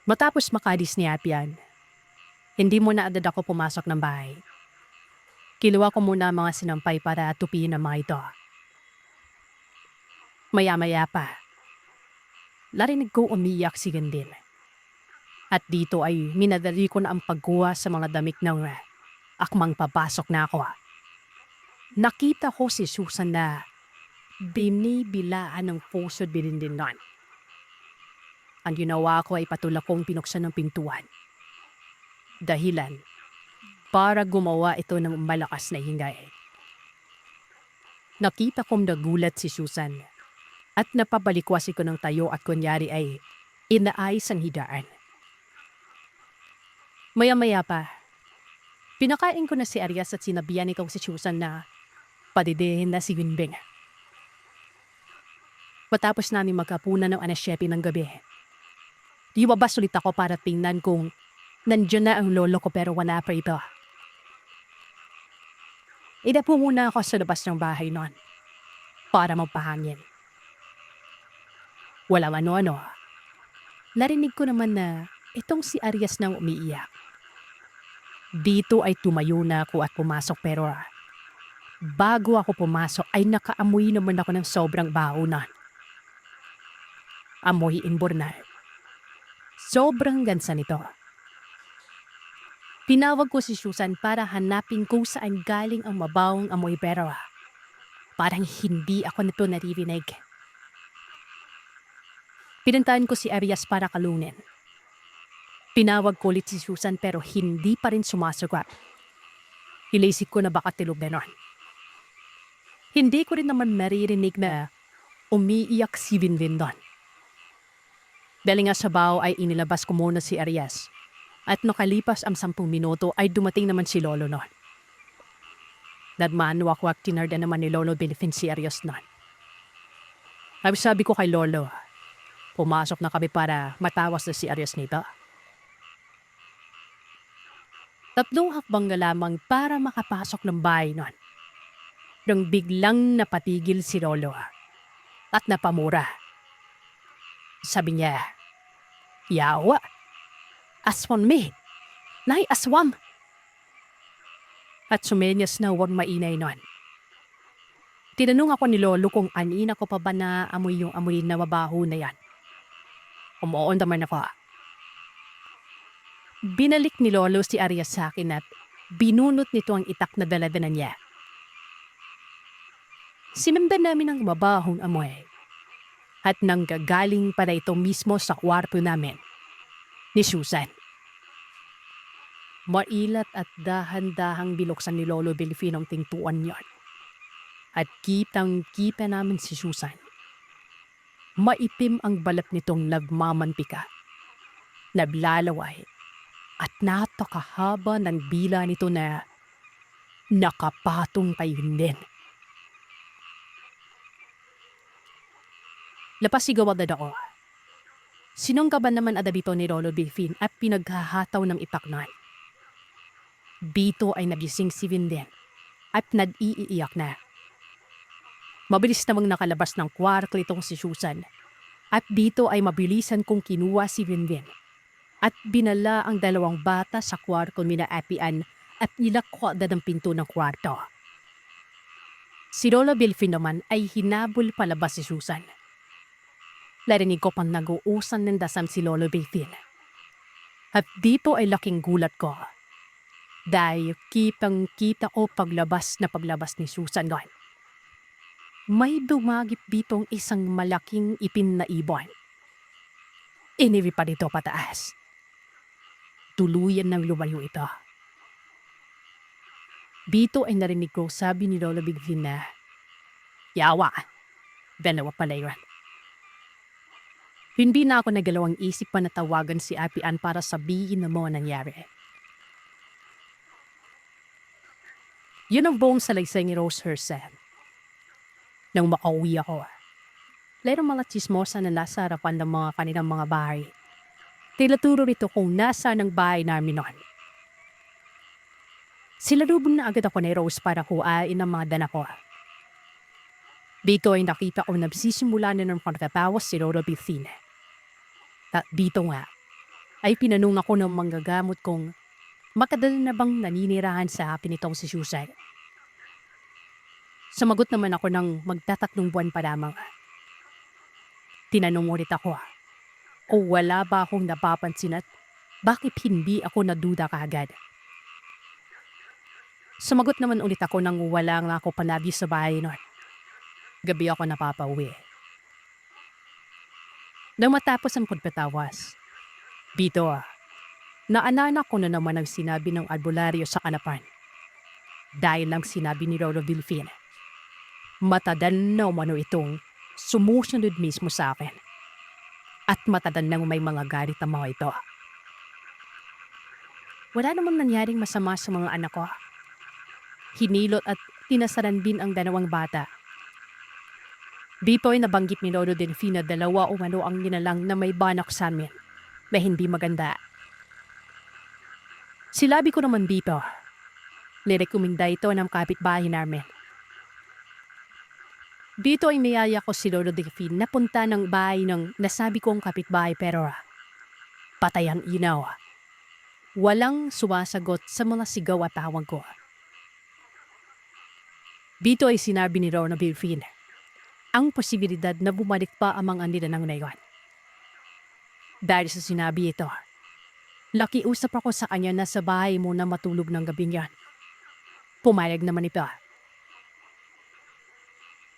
Matapos makadis ni Apian, hindi muna agad ako pumasok ng bahay. Kiluwa ko muna ang mga sinampay para tupiin ang mga ito. Maya-maya pa, narinig ko umiyak si Gandil. At dito ay minadali ko na ang pagkuha sa mga damit ng akmang papasok na ako. Nakita ko si Susan na binibilaan ng pusod binindinan. Ang ginawa ko ay patulak kong pinuksan ng pintuan. Dahilan, para gumawa ito ng malakas na hingay. Nakita kong nagulat si Susan at napabalikwasi ko ng tayo at kunyari ay inaayos ang hidaan. Maya-maya pa, pinakain ko na si Arias at sinabihan itong si Susan na padidihin na si Winbing. Matapos namin magkapunan ng anasyepi ng gabi, lumabas ulit ako para tingnan kung nandiyan na ang lolo ko pero wala pa ito. Idapo muna ako sa labas ng bahay noon para magpahangin. Walang ano-ano. Narinig ko naman na itong si Arias nang umiiyak. Dito ay tumayo na ako at pumasok pero bago ako pumasok ay nakaamoy naman ako ng sobrang bahonan. Amoy imbornal. Sobrang gansa nito. Pinawag ko si Susan para hanapin kung saan galing ang mabawang amoy pero parang hindi ako nito naririnig. Pinuntahan ko si Arias para kalunin. Pinawag ko ulit si Susan pero hindi pa rin sumasagot. Ilisip ko na baka tilog na nun. Hindi ko rin naman maririnig na umiiyak si Vinvin doon. Dahil nga sa baho ay inilabas ko muna si Arias. At nakalipas ang 10 minuto ay dumating naman si Lolo noon. Nagmanuwak-wak tinarda naman ni Lolo Bilifin si Arias noon. Sabi ko kay Lolo, pumasok na kami para matawas na si Arias nito. 3 hakbang na lamang para makapasok ng bahay noon. Nang biglang napatigil si Lolo at napamura. Sabi niya, "Yawa, aswan me, nay aswam." At sumenyas na huwag mainay noon. Tinanong ako ni Lolo kung anina ko pa ba na amoy yung amoy na mabaho na yan. Umuon naman ako. Binalik ni Lolo si Arias sa akin at binunot nito ang itak na daladana niya. Sinundan namin ang mabahong amoy at nanggagaling para ito mismo sa kwarto namin ni Susan. Mailat at dahan-dahang binuksan ni Lolo Bilifin ang tintuan niyan. At kitang-kita namin si Susan. Maitim ang balat nitong nagmamantika. Naglalaway at napakahaba ng bila nito na nakapatong kay Hinden. Lapasigaw agad ako. Sinunggaban naman adabito ni Lolo Bilifin at pinaghahataw ng itaknan. Dito ay nagising si Vinden at nag-iiyak na. Mabilis namang nakalabas ng kwarto itong si Susan at dito ay mabilisan kong kinuha si Vinden at binala ang 2 bata sa kwarto nina Apian at nilakwa agad ang pinto ng kwarto. Si Lola Bilfin naman ay hinabol palabas si Susan. Larinig ko pang nag-uusan ng dasam si Lolo Bilfin. At dito ay laking gulat ko. Dahil kitang-kita ko paglabas ni Susan doon. May dumagip ditong isang malaking ipin na ibon. Iniwi pa dito pataas. Tuluyan ng lumayo ito. Dito ay narinig ko sabi ni Lola Bilfin na, "Yawa, dalawa pala yun." Hindi na ako nagalawang isip pa na tawagan si Ate Ann para sabihin na mga nangyari. Yun ang buong salaysay ni Rose herself. Nang makauwi ako, lerong mga chismosa na nasa harapan ng mga kanilang mga bahay. Tilaturo rito kung nasa ng bahay namin noon. Silalubong na agad ako ni Rose para kuhain ang mga dana ko. Dito ay nakita ko na sisimula na ng pagtatawas si Lola Bilfin. At dito nga, ay pinanong ako ng manggagamot kung makadala na bang naninirahan sa hapi nitong si Susan. Sumagot naman ako ng magtatatlong buwan pa lamang. Tinanong ulit ako o wala ba akong napapansin at bakit hindi ako naduda kaagad. Sumagot naman ulit ako nang wala nga ako panabi sa bahay noon. Gabi ako napapauwi. Nang matapos ang pagpatawas, dito naananak ko na naman ang sinabi ng albularyo sa kanapan. Dahil lang sinabi ni Lola Bilfin, matadan na umano itong sumusunod mismo sa akin. At matadan nang may mga galit ang mga ito. Wala namang nangyaring masama sa mga anak ko. Hinilot at tinasaran din ang dalawang bata. Dito ay nabanggit ni Lolo Delfin na dalawa umano ang ginalang na may banak sa amin na hindi maganda. Silabi ko naman dito, nirekomenda ito ng kapitbahay namin. Dito ay niyaya ko si Lolo Delfin na punta ng bahay ng nasabi kong kapitbahay pero patay ang inaw. Walang sumasagot sa mga sigaw at tawag ko. Dito ay sinabi ni Lola Bilfin ang posibilidad na bumalik pa ang mga nilanang na iyon. Dahil sa sinabi ito, lakiusap ako sa kanya na sa bahay muna matulog ng gabing yan. Pumayag naman ito.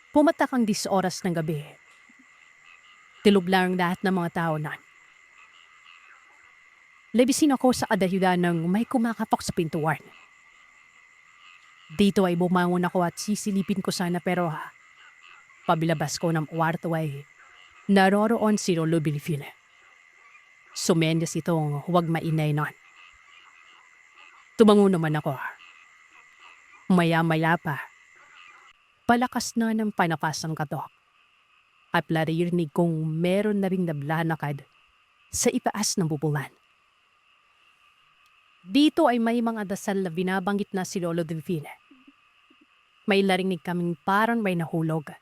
Pumatak ang 10 oras ng gabi. Tilog lang lahat ng mga tao na. Labisin ako sa kadahilan ng may kumakatok sa pintuan. Dito ay bumangon ako at sisilipin ko sana pero pabilabas ko ng kwarto ay naroroon si Lolo Bilfin. Sumenyas itong huwag mainay nun. Tumango naman ako. Maya-maya pa, palakas na ng panakas ang katok. At naririnig kong meron na ring nablanakad sa itaas ng bubulan. Dito ay may mga dasal na binabanggit na si Lolo Delfin. May narinig kaming parang may nahulog.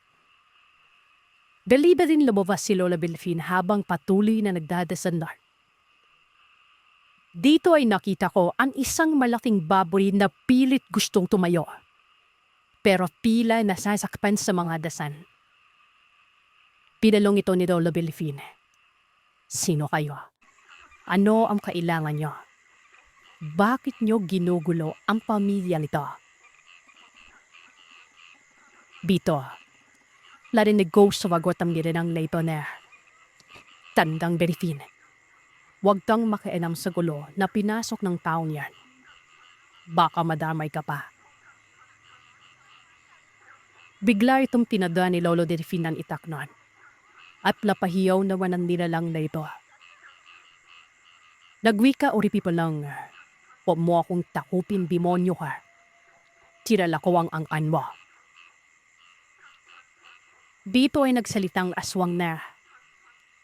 Daliba din lumabas si Lola Bilfin habang patuloy na nagdadasal na. Dito ay nakita ko ang isang malaking baboy na pilit gustong tumayo. Pero pila nasasakpan sa mga dasan. Pinalong ito ni Lola Bilfin. Sino kayo? Ano ang kailangan nyo? Bakit nyo ginugulo ang pamilya nito? Bito, narinig ko sa wagot ang nirenang leito na Tandang Bilfin. Huwag kang makialam sa gulo na pinasok ng taong yan. Baka madamay ka pa. Bigla itong tinada ni Lolo Delfin ng itaknon at lapahiyaw naman ang nilalang na ito. Nagwika uripi pa lang, huwag mo akong takupin, demonyo ka. Tirala ko ang angkan mo. Dito ay nagsalitang aswang na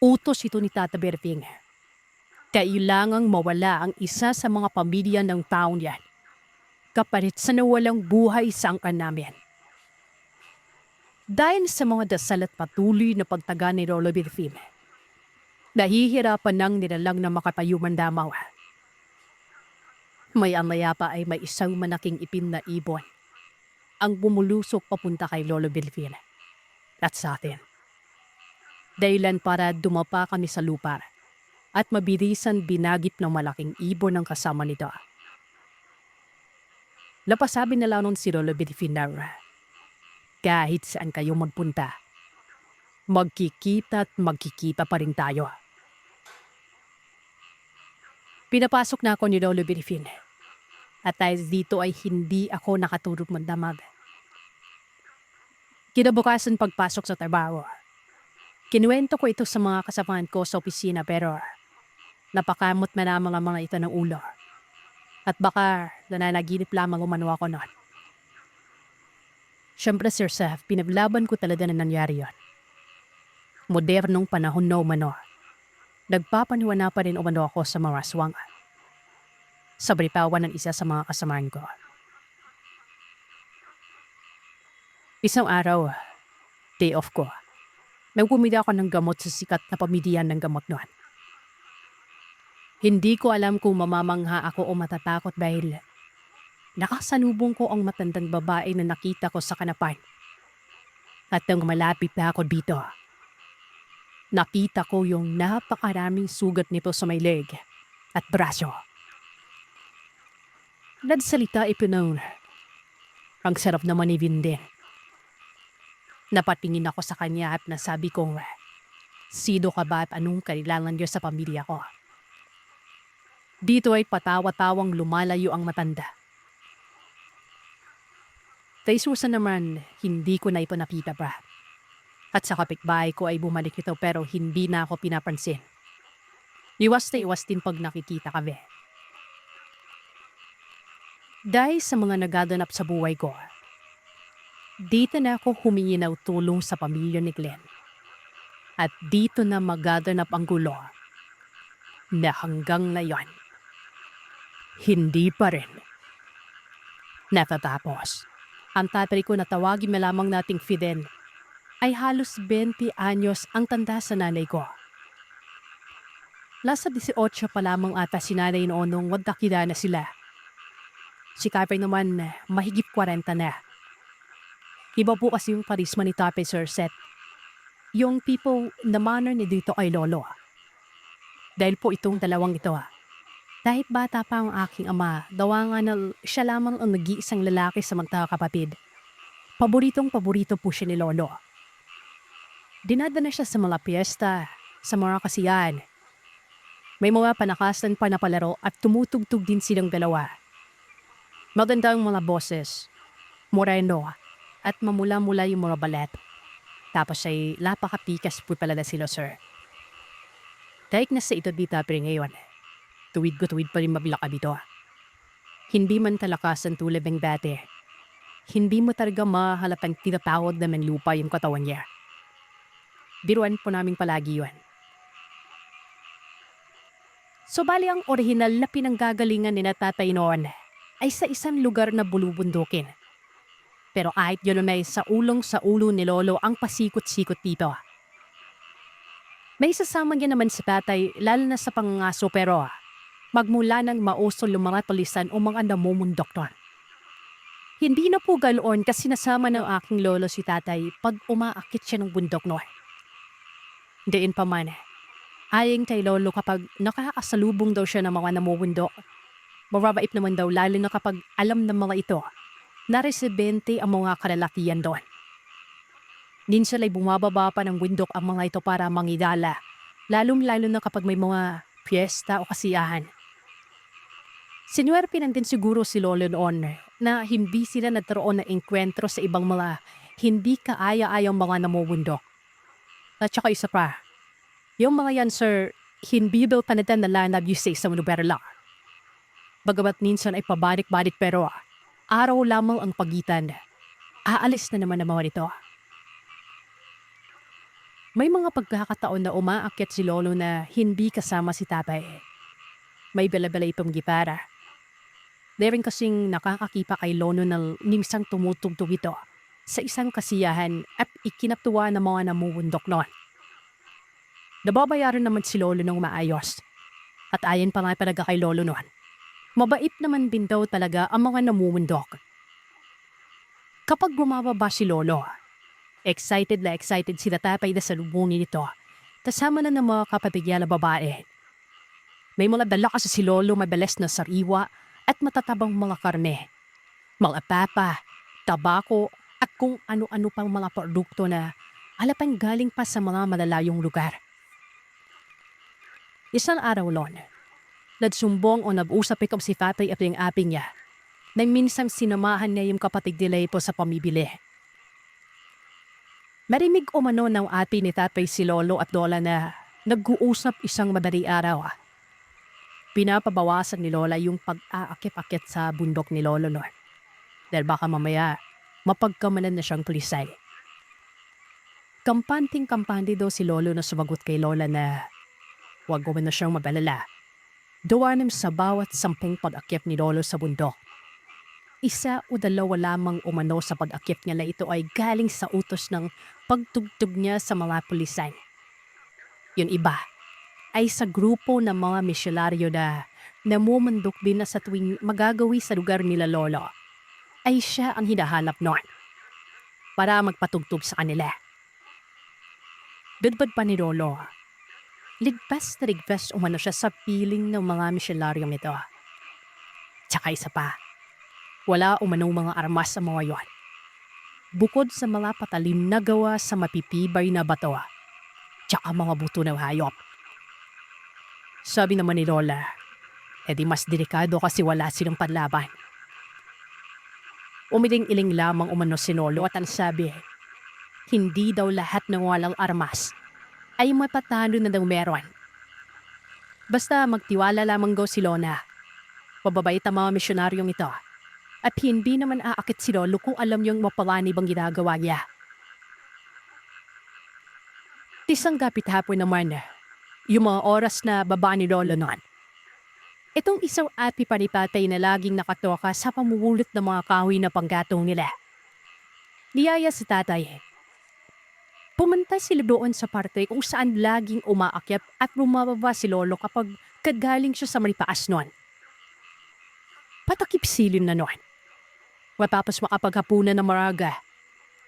utos ito ni Tata Berting. Kailangang mawala ang isa sa mga pamilya ng taon yan kapalit sa nawalang buhay sa angkan namin. Dahil sa mga dasal at patuloy na pagtaga ni Lolo Bilfin, nahihirapan nang nilalang na makapayuman damaw. Maya-maya pa ay may isang malaking ipin na ibon ang bumulusok papunta kay Lolo Belfin at sa atin. Dahilan para dumapa kami sa lupa at mabilisan binagip ng malaking ibon ng kasama nito. Napasabi na lang nun si Lolo Belfin na kahit saan kayo magpunta, magkikita at magkikita pa rin tayo. Pinapasok na ako ni Lolo Belfin at dahil dito ay hindi ako nakatulog magdamag. Kinabukasan pagpasok sa trabaho, kinuwento ko ito sa mga kasamahan ko sa opisina pero napakamot na lamang ang mga ito ng ulo at baka nananaginip lamang umano ako noon. Siyempre Sir Seth, pinaglaban ko talaga na nangyari yon. Modernong panahon na umano, nagpapaniwala pa rin umano ako sa mga aswang. Sabay pawan ng isa sa mga kasamahan ko. Isang araw, day off ko, nagpumili ako ng gamot sa sikat na pamilihan ng gamot noon. Hindi ko alam kung mamamangha ako o matatakot dahil nakasalubong ko ang matandang babae na nakita ko sa kanapan. At nang malapit na ako dito, nakita ko yung napakaraming sugat nito sa may leg at braso. Nagsalita ito noon. Ang sarap naman ni Vindin. Napatingin ako sa kanya at nasabi kong, sino ka ba at anong kailangan niyo sa pamilya ko? Dito ay patawa-tawang lumalayo ang matanda. Kay Susan naman, hindi ko na ito nakita pa. At sa kapitbahay ko ay bumalik ito pero hindi na ako pinapansin. Iwas na iwas din pag nakikita kami. Dahil sa mga nagaganap sa buhay ko, dito na ako humingi ng tulong sa pamilya ni Glenn. At dito na magaganap ang gulo na hanggang ngayon, hindi pa rin natatapos. Ang tatay ko na tawagin na lamang nating Fidel ay halos 20 anyos ang tanda sa nanay ko. Nasa 18 pa lamang ata si nanay noon nung wagkakila na sila. Si Kapay naman mahigit 40 na. Iba po kasi yung karisma ni Kapay Sir Seth. Yung people na manner ni dito ay lolo. Dahil po itong dalawang ito. Dahil bata pa ang aking ama, dawa nga na siya lamang ang nag-iisang lalaki sa magkakapatid. Paboritong-paborito po siya ni lolo. Dinadala siya sa mga piyesta, sa mga kasiyahan. May mga panakasan pa na palaro at tumutugtog din silang dalawa. Magandang mga boses, moreno, at mamula-mula yung mga balet. Tapos ay napakapikas po pala na sila, sir. Dahil na sa ito dito pero ngayon, tuwid pa rin mabilaka dito. Hindi man talakasan tulad ng dati. Hindi mo talaga mahalap ang tinatawag na manlupa yung katawan niya. Biruan po namin palagi yun. So bali ang orihinal na pinanggagalingan ni Tatay noon ay sa isang lugar na bulubundukin. Pero kahit yun may sa ulo ni Lolo ang pasikot-sikot dito. May sasama niya naman sa tatay lalo na sa pangangaso pero magmula ng mauso mga tulisan o mga namumundok doon. Hindi na po galoon kasi nasama ng aking lolo si tatay pag umaakit siya ng bundok noon. Diin pa man, ayang kay Lolo kapag nakakasalubong daw siya ng mga namumundok. Mababait naman daw lalo na kapag alam ng mga ito na residente ang mga kalalakihan doon. Minsan ay bumababa pa ng bundok ang mga ito para mangidala, lalong-lalo na kapag may mga piyesta o kasiyahan. Sinuwerpe din siguro si Lolo noon na hindi sila nagkaroon ng enkwentro sa ibang mga hindi kaaya-ayang mga namumundok. At saka isa pa, yung mga yan sir, hindi daw panadan na lanab you say sa lugar lang. Bagamat minsan ay pabalik-balik pero araw lamang ang pagitan. Aalis na naman ang mga nito. May mga pagkakataon na umaakyat si Lolo na hindi kasama si tatay. May bala-bala itong gitara. Meron kasing nakakakipa kay Lolo na ningsang tumutugtog ito sa isang kasiyahan at ikinatuwa ng mga namumundok noon. Nababayaran naman si Lolo ng maayos. At ayon pa nga talaga kay Lolo noon. Mabait naman din daw talaga ang mga namumundok. Kapag bumababa si Lolo, excited si tatay na salubungin nito. Kasama na ng mga kapatid niya na babae. May mga dala kasi si Lolo mabilis na sariwa at matatabang mga karne. Mga papa, tabako at kung ano-ano pang mga produkto na alapang galing pa sa mga malalayong lugar. Isang araw lon, nagsumbong o nag-usap ikaw si tatay at yung aping niya na minsang sinamahan niya yung kapatid nila ito sa pamibili. Marimig umano ng ate ni tatay si Lolo at Lola na nag-uusap isang madali araw. Pinapabawasan ni Lola yung pag-aakit-akit sa bundok ni Lolo noon. Dahil baka mamaya mapagkamanan na siyang pulisay. Kampanting-kampante daw si Lolo na sumagot kay Lola na huwag ko na siyang mabalala. Duwanim sa bawat sampung pag-akit ni Lolo sa bundok. Isa o dalawa lamang umano sa pag-akit niya na ito ay galing sa utos ng pagtugtog niya sa mga pulisan. Yun iba ay sa grupo ng mga misyonaryo na namumundok din na sa tuwing magagawi sa lugar nila Lolo ay siya ang hinahanap noon para magpatugtog sa kanila. Dadbad pa ni Lolo, ligpas na ligpas umano siya sa piling ng mga misyonaryong ito. Tsaka isa pa, wala umanong mga armas sa mga yon. Bukod sa mga patalim na gawa sa mapipibay na bato, tsaka mga buto ng hayop. Sabi naman ni Lola, edi mas delikado kasi wala silang panlaban. Umiling-iling lamang umano si Lolo at ang sabi, hindi daw lahat ng walang armas ay mapatalo na daw meron. Basta magtiwala lamang daw si Lola. Pababait ang mga misyonaryong ito. At hindi naman aakit si Lolo kung alam niyang mapalanib ang ginagawa niya. Tisang gapit hapon naman, yung mga oras na baba ni Lolo noon. Itong isang api pa ni tatay na laging nakatoka sa pamumulot ng mga kahoy na panggatong nila. Niyaya si tatay. Pumunta sila doon sa parte kung saan laging umaakyat at bumababa si Lolo kapag kagaling siya sa maripaas noon. Patakip silin na noon. Matapos makapaghapunan ng maraga,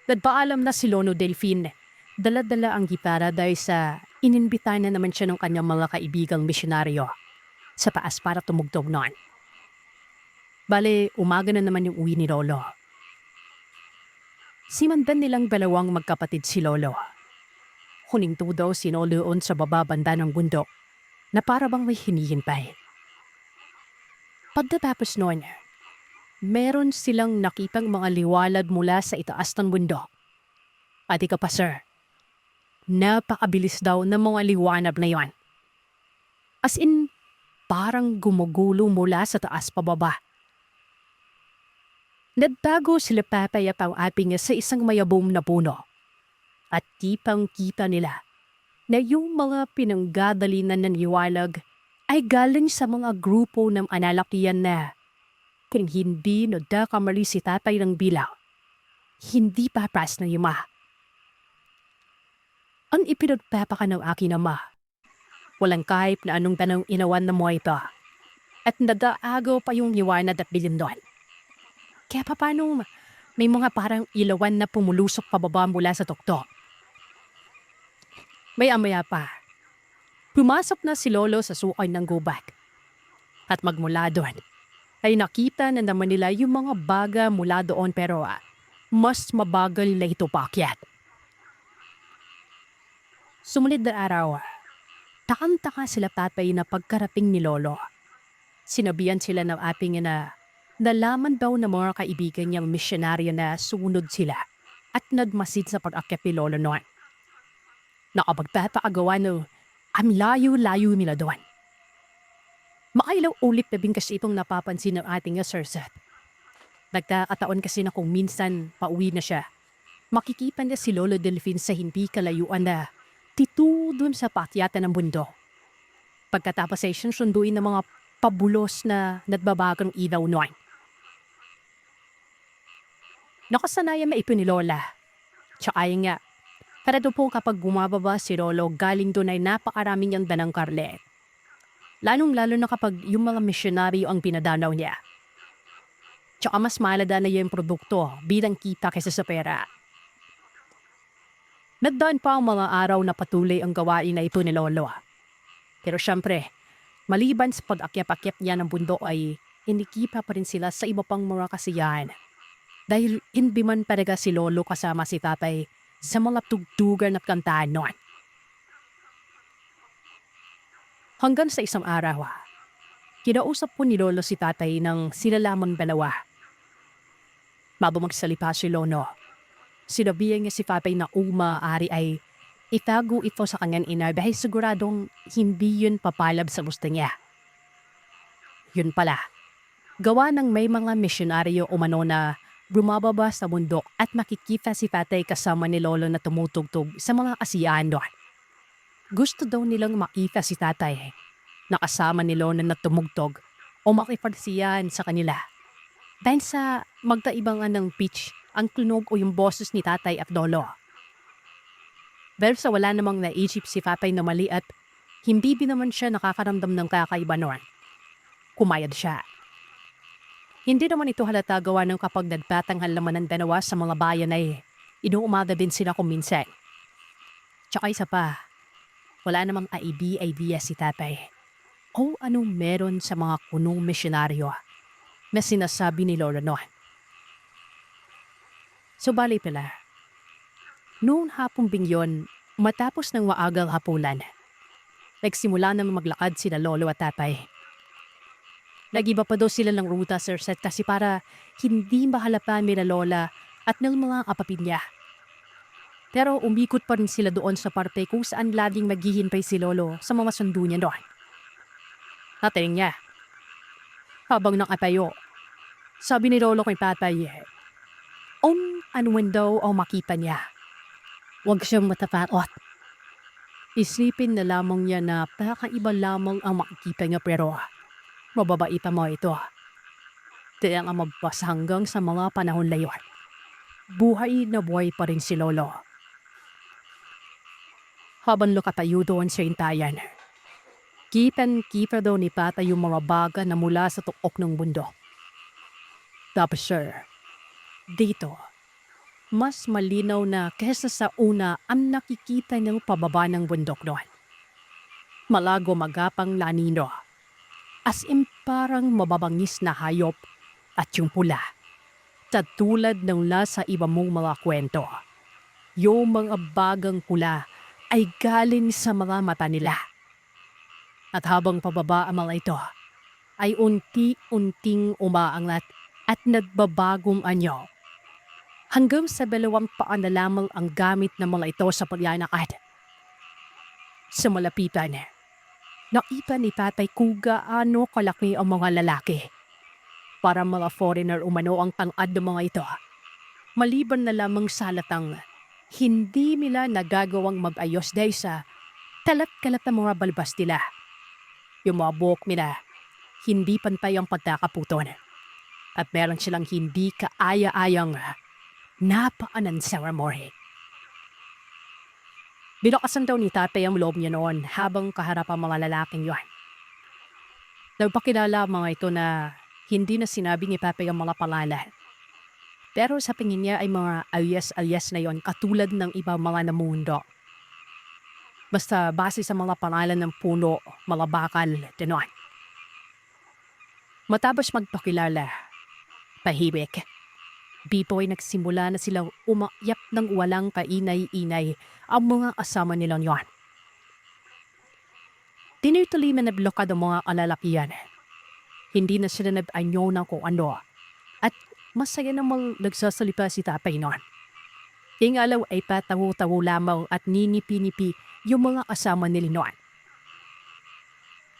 nagpaalam na si Lolo Delfin. Dala-dala ang gitara dahil sa ininbita na naman siya ng kanyang mga kaibigang misyonaryo sa taas para tumugtog noon. Bale, umaga na naman yung uwi ni Lolo. Simandan nilang dalawang magkapatid si Lolo. Huninto daw si Loloon sa bababanda ng bundok na para bang may hinihintay. Pagkatapos noon, meron silang nakitang mga liwanag mula sa itaas ng bundok. At ika pa sir, napakabilis daw ng mga liwanag na yon. As in, parang gumugulo mula sa taas pababa. Nagtago sila papay at ang aping sa isang mayabong na puno. At kitang-kita nila na yung mga pinanggadalinan ng liwanag ay galing sa mga grupo ng analaktiyan na kung hindi nagkakamali si tatay ng bilang, hindi papas na yuma. Ang ipinagpapaka ng aking ama, walang kahit na anong tanong inawan na mo ito, at nag-aagaw pa yung liwanag at bilindon. Kaya paano may mga parang ilawan na pumulusok pababa mula sa tuktok. Maya-maya pa, pumasok na si Lolo sa sukay ng gubak. At magmula doon, ay nakita na naman nila yung mga baga mula doon pero mas mabagal na ito paakyat. Sumunod na araw, takang-taka sila tatay na pagkarating ni Lolo. Sinabihan sila ng aping na nalaman daw ng mga kaibigan niyang misyonaryo na sumunod sila at nagmasid sa pag-akyat ni Lolo noon. Nakapagpapakagawa ng ang layo-layo nila doon. Makailaw ulit na din kasi itong napapansin ng ating Sir. Nagkakataon kasi na kung minsan pauwi na siya, makikita niya si Lolo Delfin sa hindi kalayuan na titudon sa paakyatan ng bundok. Pagkatapos ay sunduin ng mga pabulos na nagbabagang ilaw noon. Nakasanayan maipon ni Lola. Tsaka yun nga, para doon po kapag bumababa si Lolo, galing doon ay napakaraming yung danang karlet. Lalong-lalo na kapag yung mga misyonaryo ang pinadanaw niya. Tsaka mas malada na yung produkto bilang kita kaysa sa pera. Nagdaan pa ang mga araw na patuloy ang gawain na ito ni Lolo. Pero syempre, maliban sa pag-akyap-akyap niya ng bundok ay inikipa pa rin sila sa iba pang mga kasiyahan. Dahil hindi man talaga si Lolo kasama si tatay sa mga tugtugan at kantaan noon. Hanggang sa isang araw, kinausap po ni Lolo si tatay ng sila lamang dalawa. Bago magsalipa si Lolo, sinabihan niya si tatay na maaari ay itago ito sa kanyang ina dahil siguradong hindi yun papalab sa gusto niya. Yun pala, gawa ng may mga misyonaryo umano na bumababa sa bundok at makikita si tatay kasama ni Lolo na tumutugtog sa mga asiyahan doon. Gusto daw nilang makita si tatay na kasama ni Lolo na tumugtog o makipagsiyahan sa kanila. Dahil sa magkaibangan ng pitch ang tunog o yung boses ni tatay at Lolo. Pero sa wala namang naisip si tatay na mali at hindi din naman siya nakakaramdam ng kakaiba noon. Kumayad siya. Hindi naman ito halata gawa ng kapag nagtatanghal naman ng dalawa sa mga bayan ay inuumaga din sila kung minsan. Tsaka isa pa, wala namang idea si tatay o anong meron sa mga kunong misyonaryo na sinasabi ni Lolo noon. So bali pala, noong hapong bingyon, matapos ng maagang hapunan, nagsimula na maglakad sila Lolo at tatay. Nag-iba pa daw sila ng ruta, Sir Seth, kasi para hindi mahalata nila Lola at ng mga kapatid niya. Pero umikot pa rin sila doon sa parte kung saan laging maghihintay si Lolo sa mga sundo niya doon. Natanong niya, habang nakatayo, sabi ni Lolo kay tatay, anuman daw ang makita niya. Huwag siyang matatakot. Isipin na lamang niya na kakaiba lamang ang makikita niya pero mababaita mo ito. Kaya nga magbasa hanggang sa mga panahon na yun. Buhay na buhay pa rin si Lolo. Habang nakatayo doon sa hintayan, kitang-kita daw ni tatay yung mga baga na mula sa tukok ng bundok. Tapos sir, dito, mas malinaw na kesa sa una ang nakikita ng pababa ng bundok doon. Malago magapang lanino. As in parang mababangis na hayop at yung pula. Katulad ng nasa iba mong mga kwento. Yung mga bagang pula ay galing sa mga mata nila. At habang pababa ang mga ito, ay unti-unting umaangat at nagbabagong anyo. Hanggang sa 2 paa na lamang ang gamit ng mga ito sa paglalakad. Sa malapitan, nakita ni tatay kung gaano kalaki ang mga lalaki. Para mga foreigner umano ang tangad ng mga ito. Maliban na lamang sa halatang hindi nila nagagawang mag-ayos dahil sa talat-kalat na mga balbas nila. Yung mga buhok nila, hindi pantay ang pagkakaputon. At meron silang hindi kaaya-ayang napaanan sa ramore. Binakasan daw ni tatay ang loob niya noon habang kaharap ang mga lalaking yon. Nagpakilala ang mga ito na hindi na sinabi ni tatay ang mga pangalan. Pero sa tingin niya ay mga alias-alias na yon katulad ng ibang mga namundo. Basta base sa mga pangalan ng puno, mga bakal, ganon. Matapos magpakilala, tahimik. Bipoy nagsimula na silang umakyat ng walang kainay-inay ang mga asama nilang yon. Tinutuloy na nablokad ang mga kalalakihan. Hindi na sila nag-anyo ng kung ano at masaya namang nagsasalita si tatay noon. Yung alaw ay patawo-tawo lamang at ninipi-nipi yung mga asama nila noon.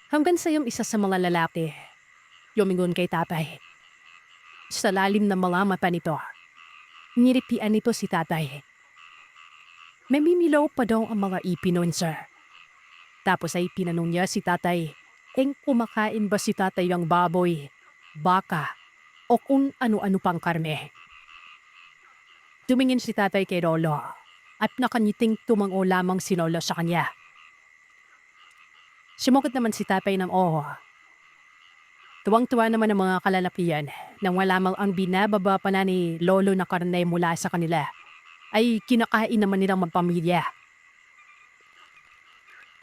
Hanggang sa yung isa sa mga lalaki, lumingon kay tatay. Sa lalim ng mga mata nito, niripian nito si tatay. May mimilaw pa daw ang mga ipin noon, sir. Tapos ay pinanong niya si tatay, kumakain ba si tatay ng baboy, baka, o kung ano-ano pang karne. Tumingin si tatay kay Lolo at nakanyiting tumango lamang si Lolo sa kanya. Sumagot naman si tatay ng oo. Tuwang-tuwa naman ang mga kalalakihan nang malamang ang binababa pa na ni Lolo na karne mula sa kanila ay kinakain naman nilang magpamilya.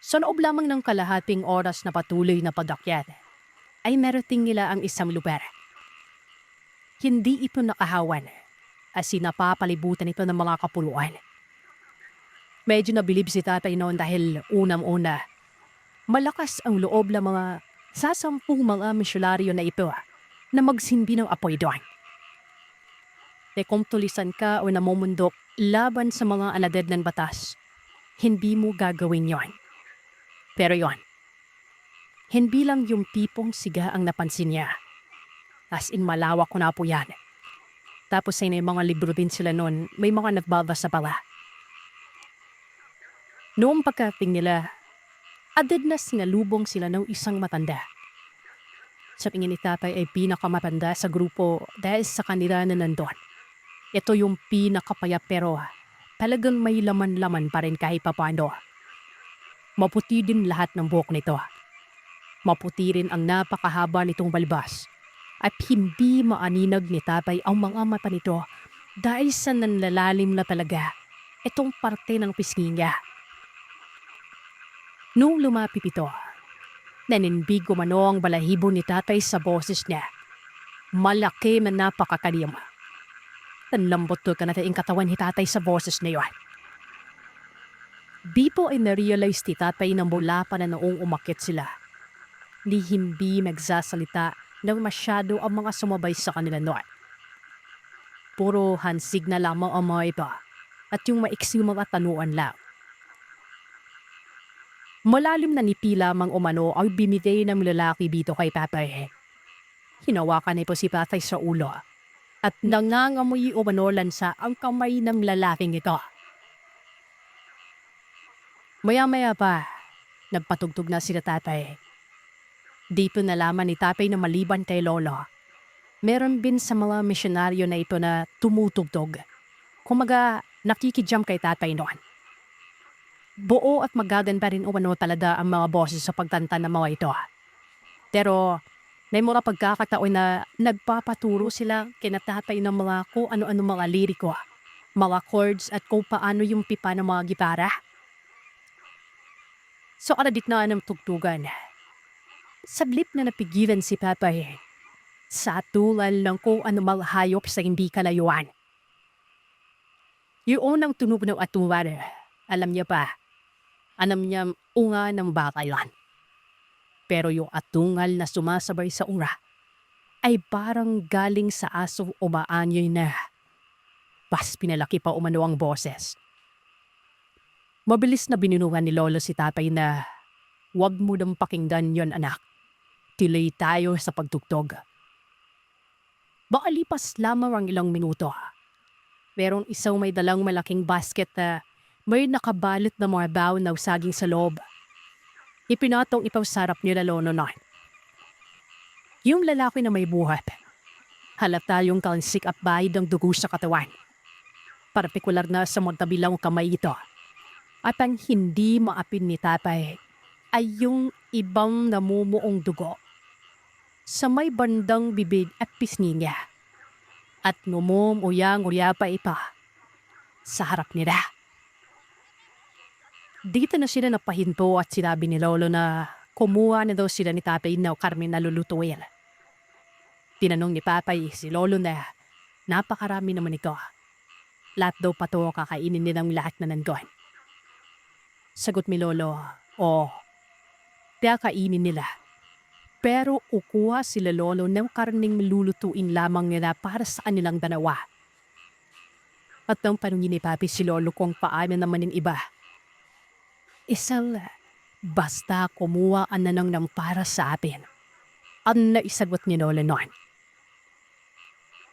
Sa loob lamang ng kalahating oras na patuloy na pag-akyat, ay marating nila ang isang lugar. Hindi ito nakahawan as napapalibutan ito ng mga kapuluan. Medyo nabilib si tatay noon dahil unang-una, malakas ang loob ng mga sasampung mga misyonaryo na ito na magsimbi ng apoy doon. Kung tulisan ka o namumundok laban sa mga aladed ng batas, hindi mo gagawin yon. Pero yon, hindi lang yung tipong siga ang napansin niya. As in malawak ko na po yan. Tapos ay may mga libro din sila noon, may mga nagbabasa pala. Noong pagkating nila, agad na sinalubong sila ng isang matanda. Sa tingin ni tatay ay pinakamatanda sa grupo dahil sa kanila na nandun. Ito yung pinakapayat pero talagang may laman-laman pa rin kahit papano. Maputi din lahat ng buhok nito. Maputi rin ang napakahaba nitong balbas. At hindi maaninag ni tatay ang mga mata nito dahil sa nanlalalim na talaga itong parte ng pisngi niya. Nung lumapit ito, naninbig umano ang balahibo ni tatay sa boses niya. Malaki na napakakalim. Nanlambot ka na taing katawan ni tatay sa boses na yun. Di po ay na-realize ni tatay na mula pa na noong umakit sila. Ni hindi magsasalita na masyado ang mga sumabay sa kanila noon. Puro hansig na lamang ang mga ito at yung maiksing mga tanuan lang. Malalim na nipi lamang umano ang binigay ng lalaki dito kay tatay. Hinawakan niya po si tatay sa ulo at nangangamoy umano lansa ang kamay ng lalaking ito. Maya-maya pa, nagpatugtog na sila tatay. Dito nalaman ni tatay na maliban kay lolo, meron din sa mga misyonaryo na ito na tumutugtog. Kumaga nakikijam kay tatay noon. Buo at magaganda rin umano talaga ang mga boses sa pagkanta ng mga ito. Pero may mga pagkakataon na nagpapaturo sila kinatatay ng mga kung ano-ano mga liriko, mga chords at kung paano yung pipa ng mga gitara. So aradit na ng tugtugan. Saglit na napigilan si tatay sa tulal ng kung ano mga hayop sa hindi kalayuan. Yung unang tunog ng atuwar, alam niya pa. Alam niya unga ng baka yan. Pero yung atungal na sumasabay sa unga ay parang galing sa asong umaanyoy na. Pas pinalaki pa umano ang boses. Mabilis na binunuhan ni lolo si tatay na huwag mo nang pakinggan yon anak. Tilay tayo sa pagtugtog. Baka lipas lamang ang ilang minuto. Merong isang may dalang malaking basket na may nakabalot na mga baon na saging sa loob. Ipinatong ito sa harap nila lolo na. Yung lalaki na may buhat, halata yung kalsik at bahid ng dugo sa katawan. Partikular na sa magtabilang kamay ito. At ang hindi maapin ni tatay ay yung ibang namumuong dugo sa may bandang bibig at pisngi niya. At uyang-uya pa ipa sa harap nila. Dito na sila napahinto at sinabi ni lolo na kumuha na daw sila ni tatay na karne na lulutuin. Tinanong ni tatay si lolo na napakarami naman ito. Lahat daw pa to kakainin nilang lahat na nandun. Sagot ni lolo, kaya kainin nila. Pero ukuha sila lolo ng karning lulutuin lamang nila para sa kanilang dalawa. At nang panungin ni papi si lolo kung paano naman yung iba. Isang basta kumuha na ng para sa atin. Ang naisagot ni lolo noon.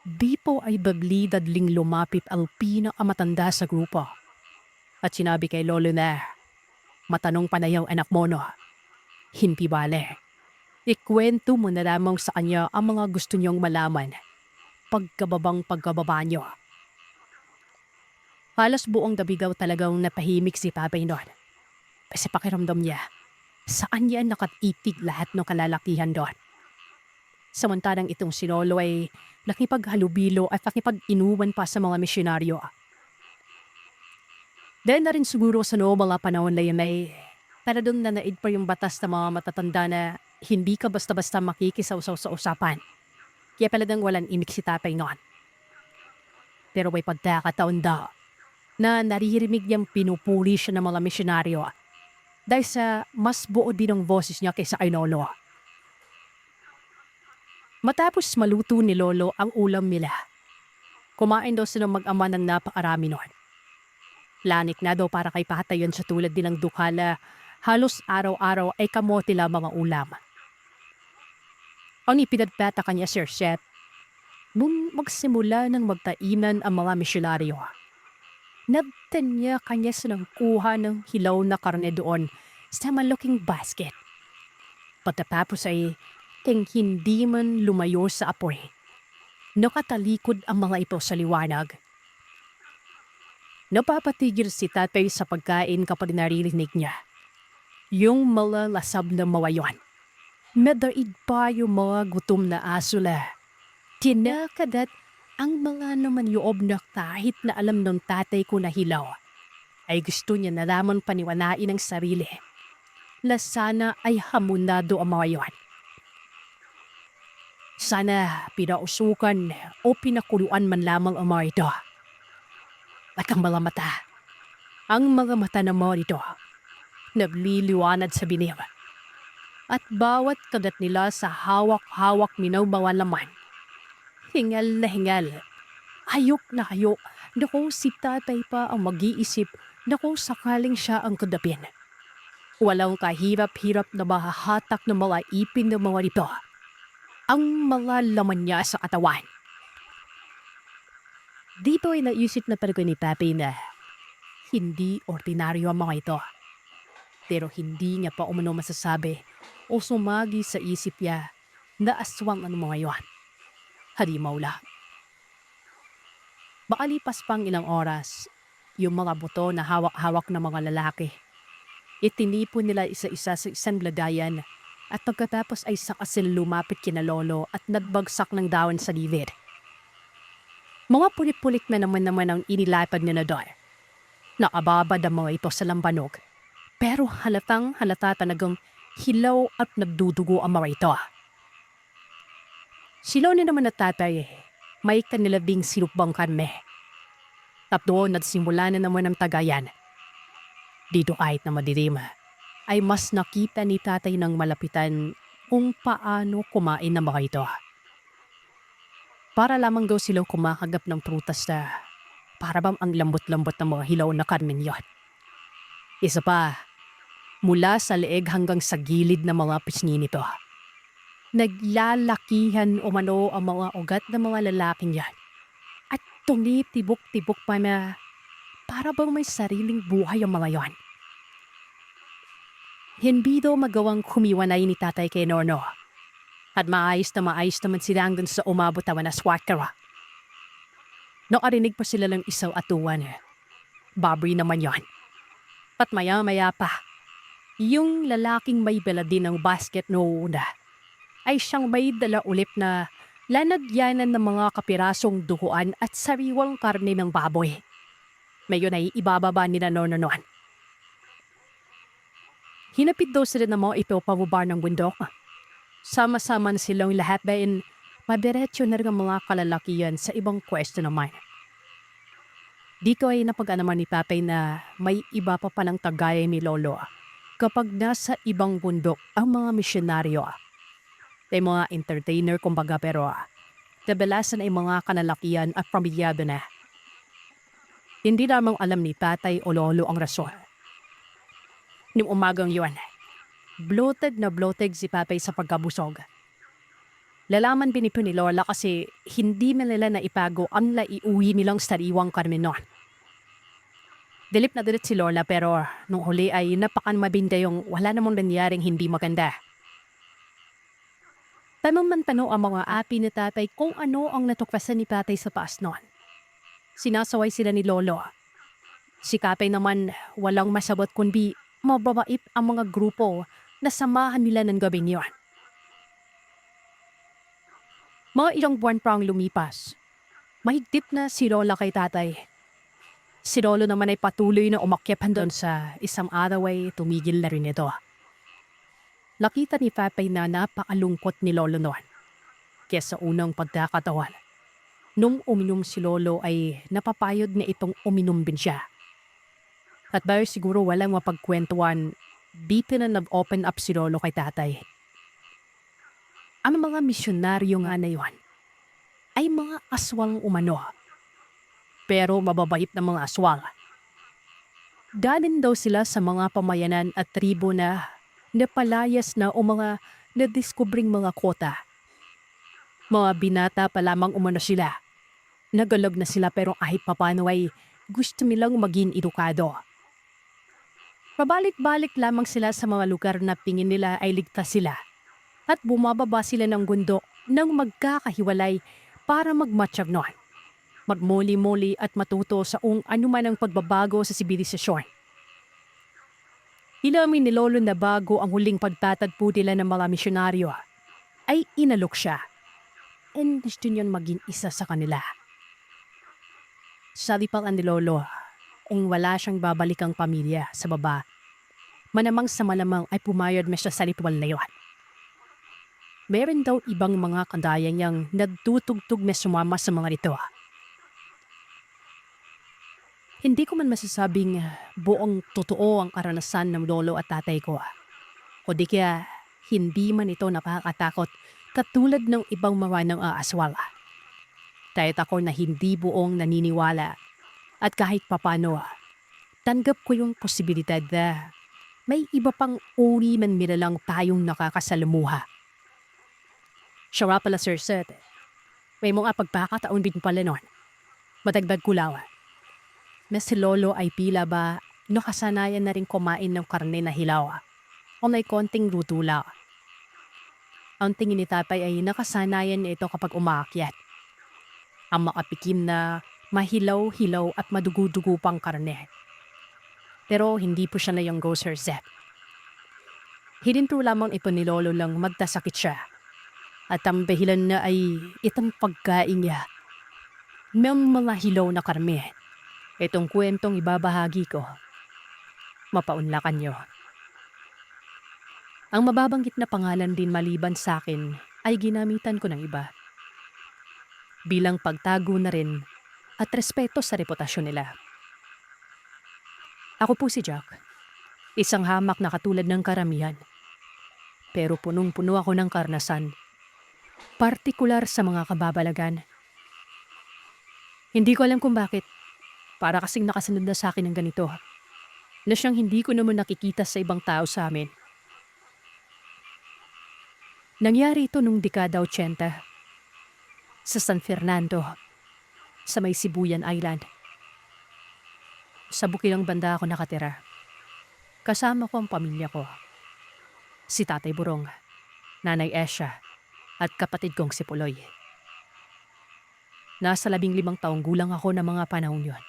Di po ay bagli dadling lumapit ang pinakamatanda sa grupo. At sinabi kay lolo na, matanong pa na yung anak mo no. Hindi bale. Ikwento mo na lamang sa kanya ang mga gusto niyong malaman. Pagkababa niyo. Halos buong gabi daw talagang napahimik si papay noon. Kasi pakiramdam niya, saan niya nakatitig lahat ng kalalakihan doon. Samantalang itong si Lolo ay nakipaghalubilo at nakipag-inuman pa sa mga misyonaryo. Dahil na rin siguro sa mga panahon na yun ay para doon na naid pa yung batas ng mga matatanda na hindi ka basta-basta makikisaw-saw sa usapan. Kaya paladang walang imik si tatay noon. Pero may pagkakataon daw na naririnig niyang pinupuli siya ng mga misyonaryo dahil sa mas buo din ang boses niya kaysa kay Lolo. Matapos maluto ni Lolo ang ulam nila, kumain daw silang mag-ama ng napakarami noon. Lanik na daw para kay pahatayon sa tulad din ng dukhala, halos araw-araw ay kamote lamang ang ulam. Ang ipinagpata kanya Sir Chef, nung magsimula ng magtainan ang mga misyonaryo, nagtanya kanya silang kuha ng hilaw na karne doon sa malaking basket. Pagkatapos ay hindi man lumayo sa apoy, nakatalikod ang mga ito sa liwanag. Napapatigil si tatay sa pagkain kapag naririnig niya yung malalasab na mawayon. Nadaig pa yung mga gutom na asula. Tinakadat ang mga naman yoob na kahit na alam ng tatay ko na hilaw, ay gusto niya na lamang paniwanain ang sarili na sana ay hamunado ang mawayon. Sana pinausukan o pinakuluan man lamang ang mga ito. At ang mga mata ng mga ito, nagliliwanag sa binim. At bawat kagat nila sa hawak-hawak minaw mga laman, hingal na hingal, hayok na hayok, naku si tatay pa ang mag-iisip, naku sakaling siya ang kadapin. Walang kahirap-hirap na mahahatak ng mga ipin ng mga ito, ang mga laman niya sa katawan. Dito ay naisip na talaga ni Papi na hindi ordinaryo ang mga ito. Pero hindi niya pa umano masasabi o sumagi sa isip niya na aswang ang mga yon. Halimaw lang. Makalipas pang ilang oras, yung mga buto na hawak-hawak ng mga lalaki, itinipon nila isa-isa sa isang lagayan at pagkatapos ay saka sila lumapit kina Lolo at nagbagsak ng dahon sa gilid. Mga pulit-pulit na naman ang inilapad nila doon. Nakababad ang mga ito sa lambanog, pero halatang halata talagang hilaw at nagdudugo ang mga ito. Silaw na naman na tatay, may kanila ding sinupbang karne. Tapos nagsimula na naman ang tagayan. Dito kahit na madilim, ay mas nakita ni tatay ng malapitan kung paano kumain ng mga ito. Para lamang daw silang kumakagap ng prutas na para bang ang lambot-lambot ng mga hilaw na karne yon. Isa pa, mula sa leeg hanggang sa gilid ng mga pisngi nito, naglalakihan umano ang mga ugat ng mga lalaking yan. At tumitibok-tibok pa na para bang may sariling buhay ang mga yon. Hindi daw magawang kumiwanay ni tatay kay Norno. At maayos naman sila hanggang sa umabot naman na swakara. Nakarinig pa sila ng isaw atuan. Babri naman yon. At maya-maya pa, yung lalaking may bala din ng basket noona ay siyang may dala ulit na lanagyanan ng mga kapirasong duguan at sariwang karne ng baboy. Mayon ay ibababa nila noon. Hinapit daw sila ng mga ito pabubar ng bundok. Sama-sama na silang lahat dahil mabiretso na rin ang mga kalalakihan sa ibang pwesto naman. Dito ay napag-anaman ni Papay na may iba pa palang tagay ni Lolo kapag nasa ibang bundok ang mga misyonaryo. Ay mga entertainer kumbaga pero kadalasan ay mga kalalakihan at pamilyado na. Hindi lamang alam ni Tatay o Lolo ang rason. Noong umagang yun, bloated na bloated si Papay sa pagkabusog. Lalaman binito ni Lola kasi hindi na nila naipago ang naiuwi nilang sariwang karne noon. Dilip na dilit si Lola pero nung huli ay napakan mabinda yung wala namang nangyaring hindi maganda. Tanong man tanong ang mga api ni Tatay kung ano ang natukwasan ni Tatay sa paas noon. Sinasaway sila ni Lolo. Si Kapay naman walang masabot kundi mababait ang mga grupo na samahan nila ng gabing yon. Mga ilang buwan pa ang lumipas. Mahigpit na si Lola kay tatay. Si Lolo naman ay patuloy na umakyat doon sa isang araw ay tumigil na rin ito. Nakita ni Papay na napakalungkot ni Lolo noon. Kaya sa unang pagkakataon, nung uminom si Lolo ay napapayod na itong uminom din siya. At dahil siguro walang mapagkwentuhan, dito na nag-open up si Lolo kay tatay. Ang mga misyonaryo nga na yun ay mga aswang umano. Pero mababait na mga aswang. Galing daw sila sa mga pamayanan at tribo na napalayas na o mga nadiskubring mga kota. Mga binata pa lamang umano sila. Nagalag na sila pero kahit papano ay gusto nilang maging edukado. Pabalik-balik lamang sila sa mga lugar na pingin nila ay ligtas sila at bumababa sila ng gundo nang magkakahiwalay para magmatsyag noon. Magmuli-muli at matuto sa anuman ang pagbabago sa sibilisasyon. Inamin ni Lolo na bago ang huling pagtatagpo nila ng mga misyonaryo ay inalok siya. And gusto niyan maging isa sa kanila. Sabi pa ni Lolo, kung wala siyang babalikang pamilya sa baba, manamang sa malamang ay pumayod siya sa ritual na yun. Meron daw ibang mga kandaya niyang nagtutugtog na sumama sa mga rito. Hindi ko man masasabing buong totoo ang karanasan ng lolo at tatay ko. O di kaya hindi man ito nakakatakot katulad ng ibang mga ng aswang. Kahit ako na hindi buong naniniwala at kahit papano, tanggap ko yung posibilidad na may iba pang uri man nilalang tayong nakakasalamuha. Siya nga pala Sir Seth, may mga pagkakataon din pala nun. Matagdag ko lang. Na si Lolo ay pila ba nakasanayan na rin kumain ng karne na hilaw o may konting rutula. Ang tingin ni tatay ay nakasanayan niya ito kapag umaakyat. Ang makapikim na mahilaw-hilaw at madugo-dugo pang karne. Pero hindi po siya na yung go Sir Seth. Hininto lamang ito ni Lolo lang magdasakit siya. At ang dahilan na ay itong pagkain niya. May mga hilaw na karne. Itong kwentong ibabahagi ko. Mapaunlakan niyo. Ang mababanggit na pangalan din maliban sa akin ay ginamitan ko ng iba. Bilang pagtago na rin at respeto sa reputasyon nila. Ako po si Jack. Isang hamak na katulad ng karamihan. Pero punong-puno ako ng karanasan. Partikular sa mga kababalagan. Hindi ko alam kung bakit. Para kasing nakasunod na sa akin ng ganito. Na siyang hindi ko naman nakikita sa ibang tao sa amin. Nangyari ito nung dekada 80. Sa San Fernando. Sa may Sibuyan Island. Sa bukilang banda ako nakatira. Kasama ko ang pamilya ko. Si Tatay Burong, Nanay Esha, at kapatid kong si Puloy. Nasa 15 taong gulang ako ng mga panahon yon.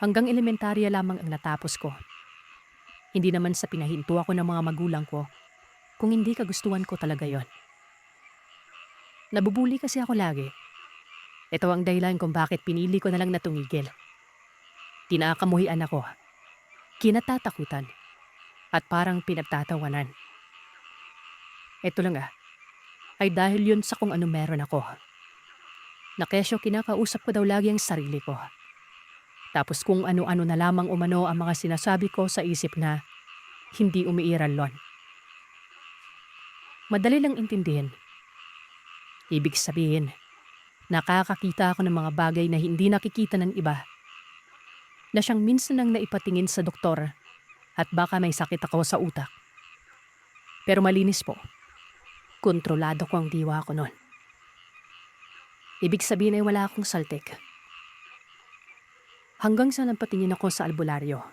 Hanggang elementarya lamang ang natapos ko. Hindi naman sa pinahinto ako ng mga magulang ko, kung hindi kagustuhan ko talaga yon. Nabubuli kasi ako lagi. Ito ang dahilan kung bakit pinili ko na lang na tumigil. Tinakamuhian ako, kinatatakutan, at parang pinagtatawanan. Ito lang ay dahil yun sa kung ano meron ako. Na kesyo kinakausap ko daw lagi ang sarili ko. Tapos kung ano-ano na lamang umano ang mga sinasabi ko sa isip na hindi umiiral-lon. Madali lang intindihin. Ibig sabihin, nakakakita ako ng mga bagay na hindi nakikita ng iba. Na siyang minsan nang naipatingin sa doktor at baka may sakit ako sa utak. Pero malinis po. Kontrolado ko ang diwa ko noon. Ibig sabihin ay wala akong saltik. Hanggang sa napatingin ako sa albularyo.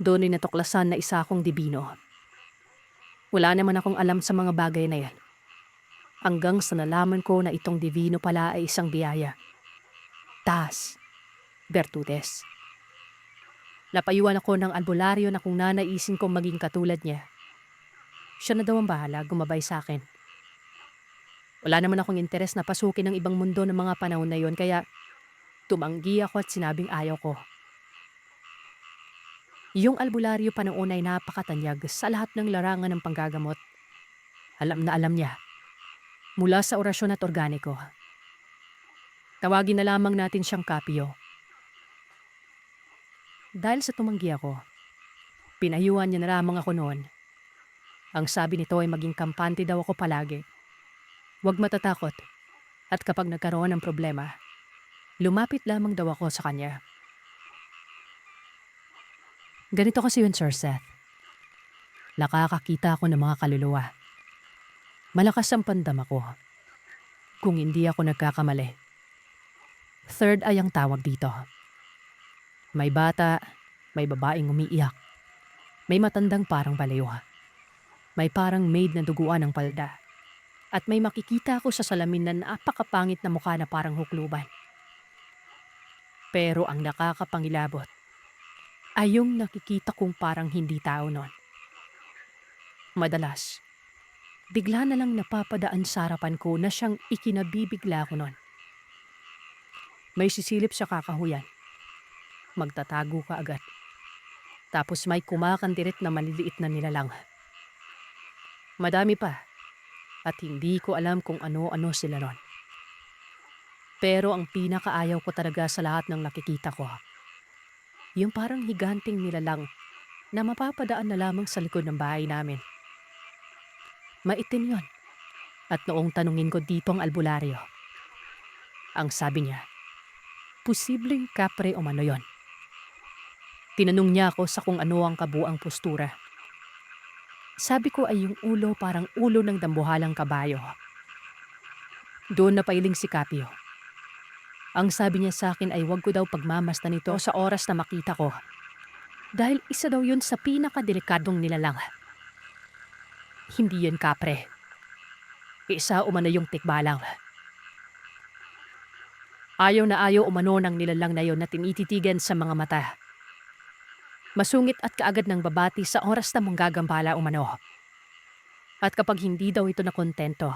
Doon ay natuklasan na isa akong dibino. Wala naman akong alam sa mga bagay na yan. Hanggang sa nalaman ko na itong dibino pala ay isang biyaya. Tas, Bertudes. Napayuan ako ng albularyo na kung nanaisin kong maging katulad niya. Siya na daw ang bahala gumabay sa akin. Wala naman akong interes na pasukin ng ibang mundo ng mga panahon na yon kaya tumanggi ako at sinabing ayaw ko. Yung albularyo pa noon ay napakatanyag sa lahat ng larangan ng panggagamot. Alam na alam niya. Mula sa orasyon at organiko. Tawagin na lamang natin siyang Kapyo. Dahil sa tumanggi ako, pinayuhan niya na lamang ako noon. Ang sabi nito ay maging kampante daw ako palagi. Huwag matatakot. At kapag nagkaroon ng problema, lumapit lamang daw ako sa kanya. Ganito kasi yun, Sir Seth. Nakakakita ako ng mga kaluluwa. Malakas ang pandama ko. Kung hindi ako nagkakamali. Third eye ang tawag dito. May bata, may babaeng umiiyak. May matandang parang baliw. May parang maid na duguan ng palda. At may makikita ako sa salamin na napakapangit na mukha na parang hukluban. Pero ang nakakapangilabot ay yung nakikita kong parang hindi tao nun. Madalas, bigla na lang napapadaan sa harapan ko na siyang ikinabibigla ko nun. May sisilip sa kakahuyan. Magtatago ka agad. Tapos may kumakandirit na maliliit na nilalang. Madami pa. At hindi ko alam kung ano-ano sila ron. Pero ang pinakaayaw ko talaga sa lahat ng nakikita ko, yung parang higanting nilalang na mapapadaan na lamang sa likod ng bahay namin. Maitim yun. At noong tanungin ko dito ang albularyo, ang sabi niya, posibleng kapre o mano yon. Tinanong niya ako sa kung ano ang kabuang postura. Sabi ko ay yung ulo parang ulo ng dambuhalang kabayo. Doon napailing si Kapyo. Ang sabi niya sa akin ay wag ko daw pagmamasdan ito sa oras na makita ko. Dahil isa daw yun sa pinakadelikadong nilalang. Hindi yan kapre. Isa umano yung tikbalang. Ayaw na ayaw umano ng nilalang na yon na tinititigan sa mga mata. Masungit at kaagad ng babati sa oras na manggagambala umano. At kapag hindi daw ito nakontento,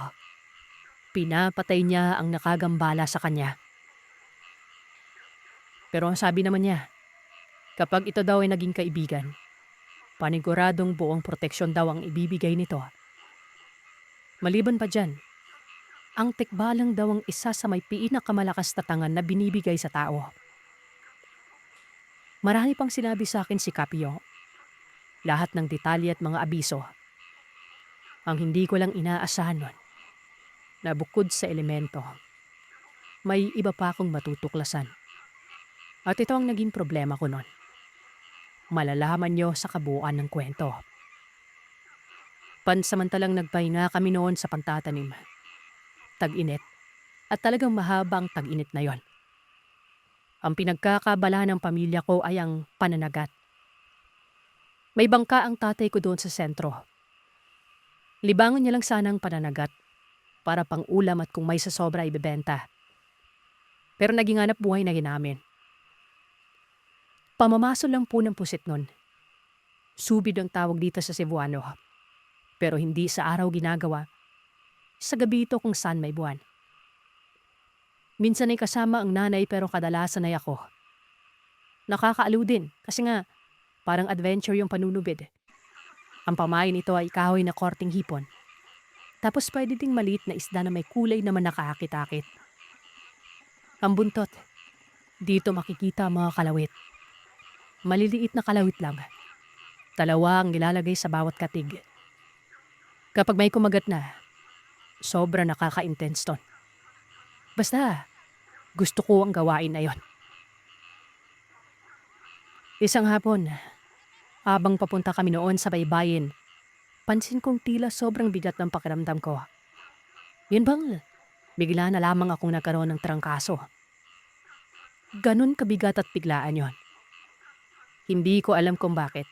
pinapatay niya ang nakagambala sa kanya. Pero ang sabi naman niya, kapag ito daw ay naging kaibigan, paniguradong buong proteksyon daw ang ibibigay nito. Maliban pa dyan, ang tikbalang daw ang isa sa may pinakamalakas na tangan na binibigay sa tao. Marami pang sinabi sa akin si Kapyo. Lahat ng detalye at mga abiso. Ang hindi ko lang inaasahan nun, na bukod sa elemento, may iba pa akong matutuklasan. At ito ang naging problema ko nun. Malalaman nyo sa kabuuan ng kwento. Pansamantalang nagpahinga kami noon sa pagtatanim. Tag-init. At talagang mahaba ang tag-init na yon. Ang pinagkakabala ng pamilya ko ay ang pananagat. May bangka ang tatay ko doon sa sentro. Libangan niya lang sana ang pananagat para pang ulam at kung may sasobra ibebenta. Pero naging hanap buhay na namin. Pamamaso lang po ng pusit nun. Subid ang tawag dito sa Cebuano. Pero hindi sa araw ginagawa. Sa gabi ito kung saan may buwan. Minsan ay kasama ang nanay pero kadalasan ay ako. Nakakaaliw din kasi nga parang adventure yung panunubid. Ang pamain nito ay kahoy na korting hipon. Tapos pwede ding maliit na isda na may kulay naman nakaakit-akit. Ang buntot, dito makikita ang mga kalawit. Maliliit na kalawit lang. Dalawa ang nilalagay sa bawat katig. Kapag may kumagat na, sobra nakaka-intense ton. Basta, gusto ko ang gawain na yon. Isang hapon, habang papunta kami noon sa baybayin, pansin kong tila sobrang bigat ng pakiramdam ko. Yun bang, bigla na lamang akong nagkaroon ng trangkaso. Ganon kabigat at biglaan yon. Hindi ko alam kung bakit.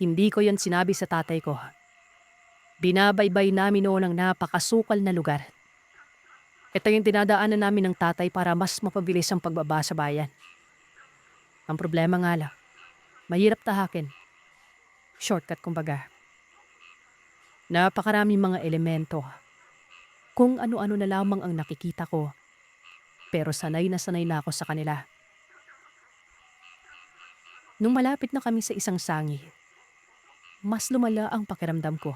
Hindi ko yon sinabi sa tatay ko. Binabaybay namin noon ang napakasukal na lugar. Ito yung dinadaanan namin ng tatay para mas mapabilis ang pagbaba sa bayan. Ang problema nga lang, mahirap tahakin. Shortcut kumbaga. Napakaraming mga elemento. Kung ano-ano na lamang ang nakikita ko, pero sanay na ako sa kanila. Nung malapit na kami sa isang sangi, mas lumala ang pakiramdam ko.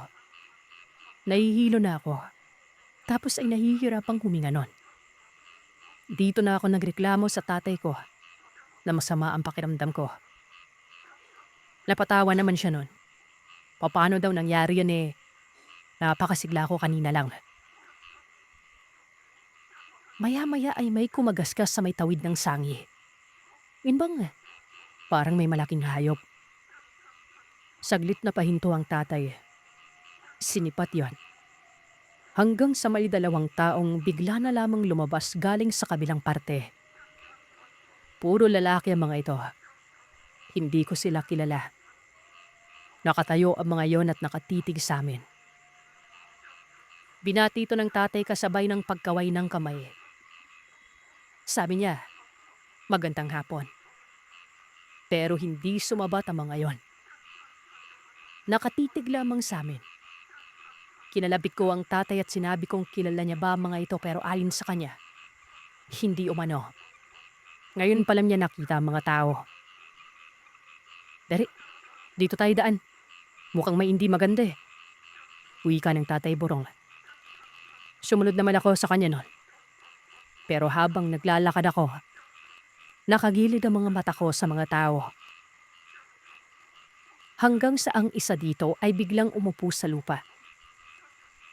Nahihilo na ako, tapos ay nahihirapang huminga nun. Dito na ako nagreklamo sa tatay ko na masama ang pakiramdam ko. Napatawa naman siya nun. Paano daw nangyari yan napakasigla ko kanina lang. Maya-maya ay may kumagaskas sa may tawid ng sangi. Yun bang parang may malaking hayop. Saglit na pahinto ang tatay. Sinipat yon. Hanggang sa may 2 taong bigla na lamang lumabas galing sa kabilang parte. Puro lalaki ang mga ito. Hindi ko sila kilala. Nakatayo ang mga yon at nakatitig sa amin. Binati ito ng tatay kasabay ng pagkaway ng kamay. Sabi niya, magandang hapon. Pero hindi sumabat ang mga yon. Nakatitig lamang sa amin. Kinalabit ko ang tatay at sinabi kong kilala niya ba ang mga ito, pero ayon sa kanya, hindi umano. Ngayon pa lang niya nakita ang mga tao. Dari, dito tayo daan. Mukhang may hindi maganda Uwi ka ng tatay Borong. Sumunod naman ako sa kanya nun. Pero habang naglalakad ako, nakagilid ang mga mata ko sa mga tao. Hanggang sa ang isa dito ay biglang umupo sa lupa.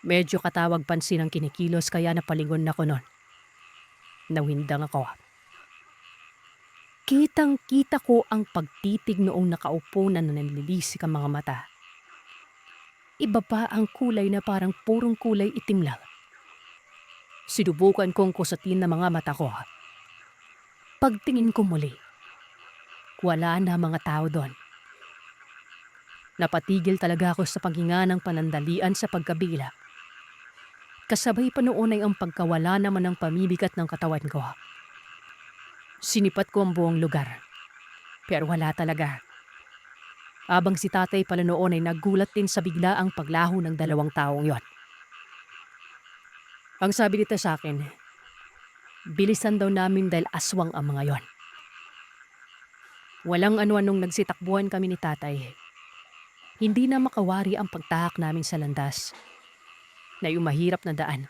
Medyo katawag pansin ang kinikilos kaya napalingon ako nun. Nawindang ako. Kitang-kita ko ang pagtitig noong nakaupo na nanlilisik ang mga mata. Iba pa ang kulay na parang purong kulay itim lang. Sinubukan kong kusatin ang mga mata ko. Pagtingin ko muli, wala na mga tao doon. Napatigil talaga ako sa paghinga ng panandalian sa pagkabila. Kasabay pa noon ay ang pagkawala naman ng pamibigat ng katawan ko. Sinipat ko ang buong lugar, pero wala talaga. Abang si tatay pala noon ay nagulat din sa biglaang paglaho ng 2 taong yon. Ang sabi nito sa akin, bilisan daw namin dahil aswang ang mga yon. Walang ano-anong nagsitakbuhan kami ni tatay. Hindi na makawari ang pagtahak namin sa landas. Na yung mahirap na daan,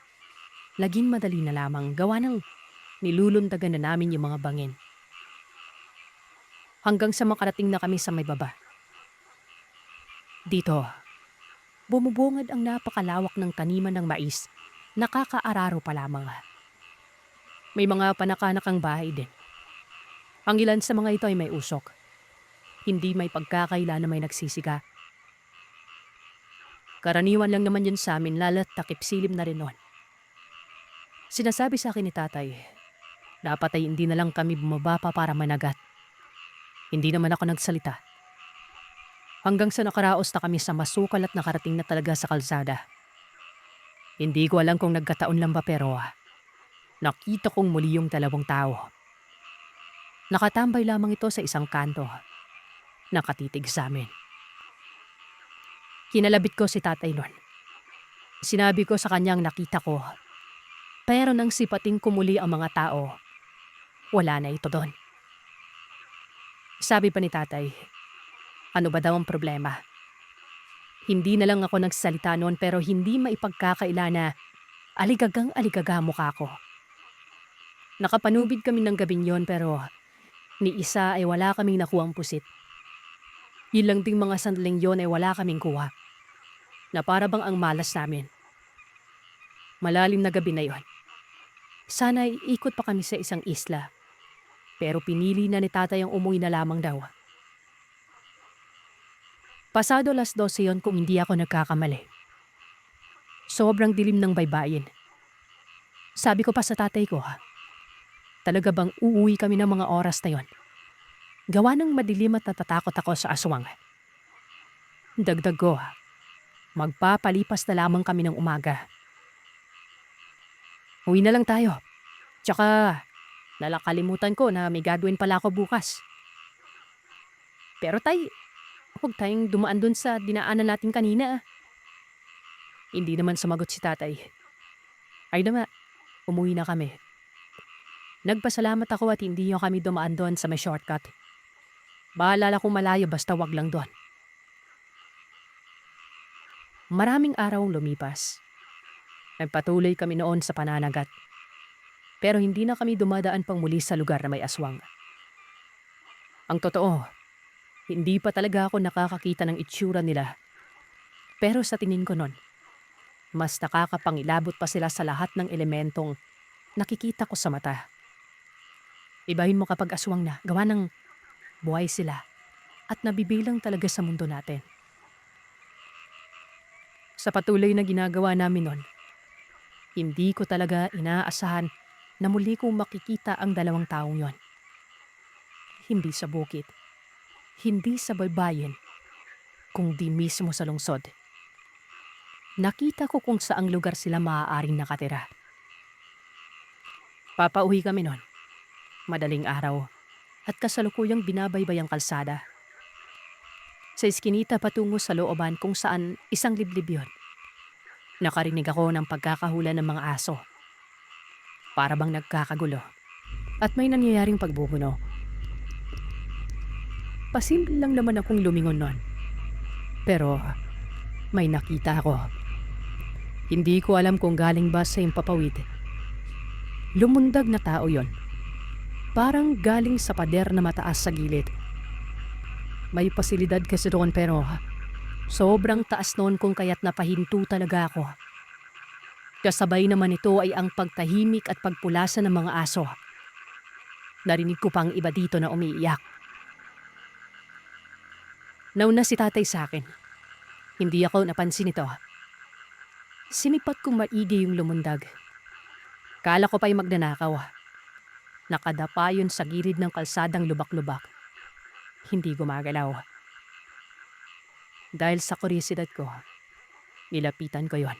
laging madali na lamang gawa ng nilulundagan na namin yung mga bangin. Hanggang sa makarating na kami sa may baba. Dito, bumubungad ang napakalawak ng taniman ng mais. Nakakaararo pa lamang. May mga panakanakang bahay din. Ang ilan sa mga ito ay may usok. Hindi may pagkakaila na may nagsisiga. Karaniwan lang naman yun sa amin, lalo't takip silim na rin noon. Sinasabi sa akin ni tatay, dapat ay hindi na lang kami bumaba pa para managat. Hindi naman ako nagsalita. Hanggang sa nakaraos na kami sa masukal at nakarating na talaga sa kalsada. Hindi ko alam kung nagkataon lang ba pero nakita kong muli yung 2 tao. Nakatambay lamang ito sa isang kanto. Nakatitig sa amin. Kinalabit ko si tatay nun. Sinabi ko sa kanyang nakita ko. Pero nang sipating ko muli ang mga tao, wala na ito doon. Sabi pa ni tatay, ano ba daw ang problema? Hindi na lang ako nagsalita noon pero hindi maipagkakaila na aligagang-aligaga mukha ko. Nakapanubid kami ng gabing yon pero ni isa ay wala kaming nakuhang pusit. Yun lang ding mga sandaling yon ay wala kaming kuha. Na para bang ang malas namin. Malalim na gabi na yon. Sana ikot pa kami sa isang isla. Pero pinili na ni tatay ang umuwi na lamang daw. Pasado 12:00 yon kung hindi ako nagkakamali. Sobrang dilim ng baybayin. Sabi ko pa sa tatay ko, talaga bang uuwi kami ng mga oras na yon? Gawa ng madilim at natatakot ako sa aswang. Dagdag ko, magpapalipas na lamang kami ng umaga. Uwi na lang tayo. Tsaka, nalakalimutan ko na may gagawin pala ako bukas. Pero huwag tayong dumaan dun sa dinaanan natin kanina. Hindi naman sumagot si tatay. Ay naman, umuwi na kami. Nagpasalamat ako at hindi nyo kami dumaan doon sa may shortcut. Bahala kung malayo basta wag lang doon. Maraming araw ang lumipas. Nagpatuloy kami noon sa pananagat. Pero hindi na kami dumadaan pang muli sa lugar na may aswang. Ang totoo, hindi pa talaga ako nakakakita ng itsura nila. Pero sa tingin ko nun, mas nakakapangilabot pa sila sa lahat ng elementong nakikita ko sa mata. Ibahin mo kapag aswang na, gawa ng buhay sila at nabibilang talaga sa mundo natin. Sa patuloy na ginagawa namin nun, hindi ko talaga inaasahan na muli kong makikita ang dalawang taong yon. Hindi sa bukid, hindi sa baybayin, kundi mismo sa lungsod. Nakita ko kung saang lugar sila maaaring nakatira. Papauwi kami nun. Madaling araw at kasalukuyang binabaybay ang kalsada. Sa iskinita patungo sa looban kung saan isang liblib yon. Nakarinig ako ng pagkakahula ng mga aso. Para bang nagkakagulo at may nangyayaring pagbubuno. Pasimple lang naman akong lumingon nun. Pero may nakita ako. Hindi ko alam kung galing ba sa impapawid. Lumundag na tao yon. Parang galing sa pader na mataas sa gilid. May pasilidad kasi doon pero sobrang taas noon kung kaya't napahinto talaga ako. Kasabay naman ito ay ang pagtahimik at pagpulasa ng mga aso. Narinig ko pang iba dito na umiiyak. Nauna si tatay sa akin. Hindi ako napansin ito. Sinipat kong maigi yung lumundag. Kala ko pa'y magnanakaw. Nakadapa yun sa gilid ng kalsadang lubak-lubak. Hindi gumagalaw. Dahil sa kuryosidad ko, nilapitan ko yon.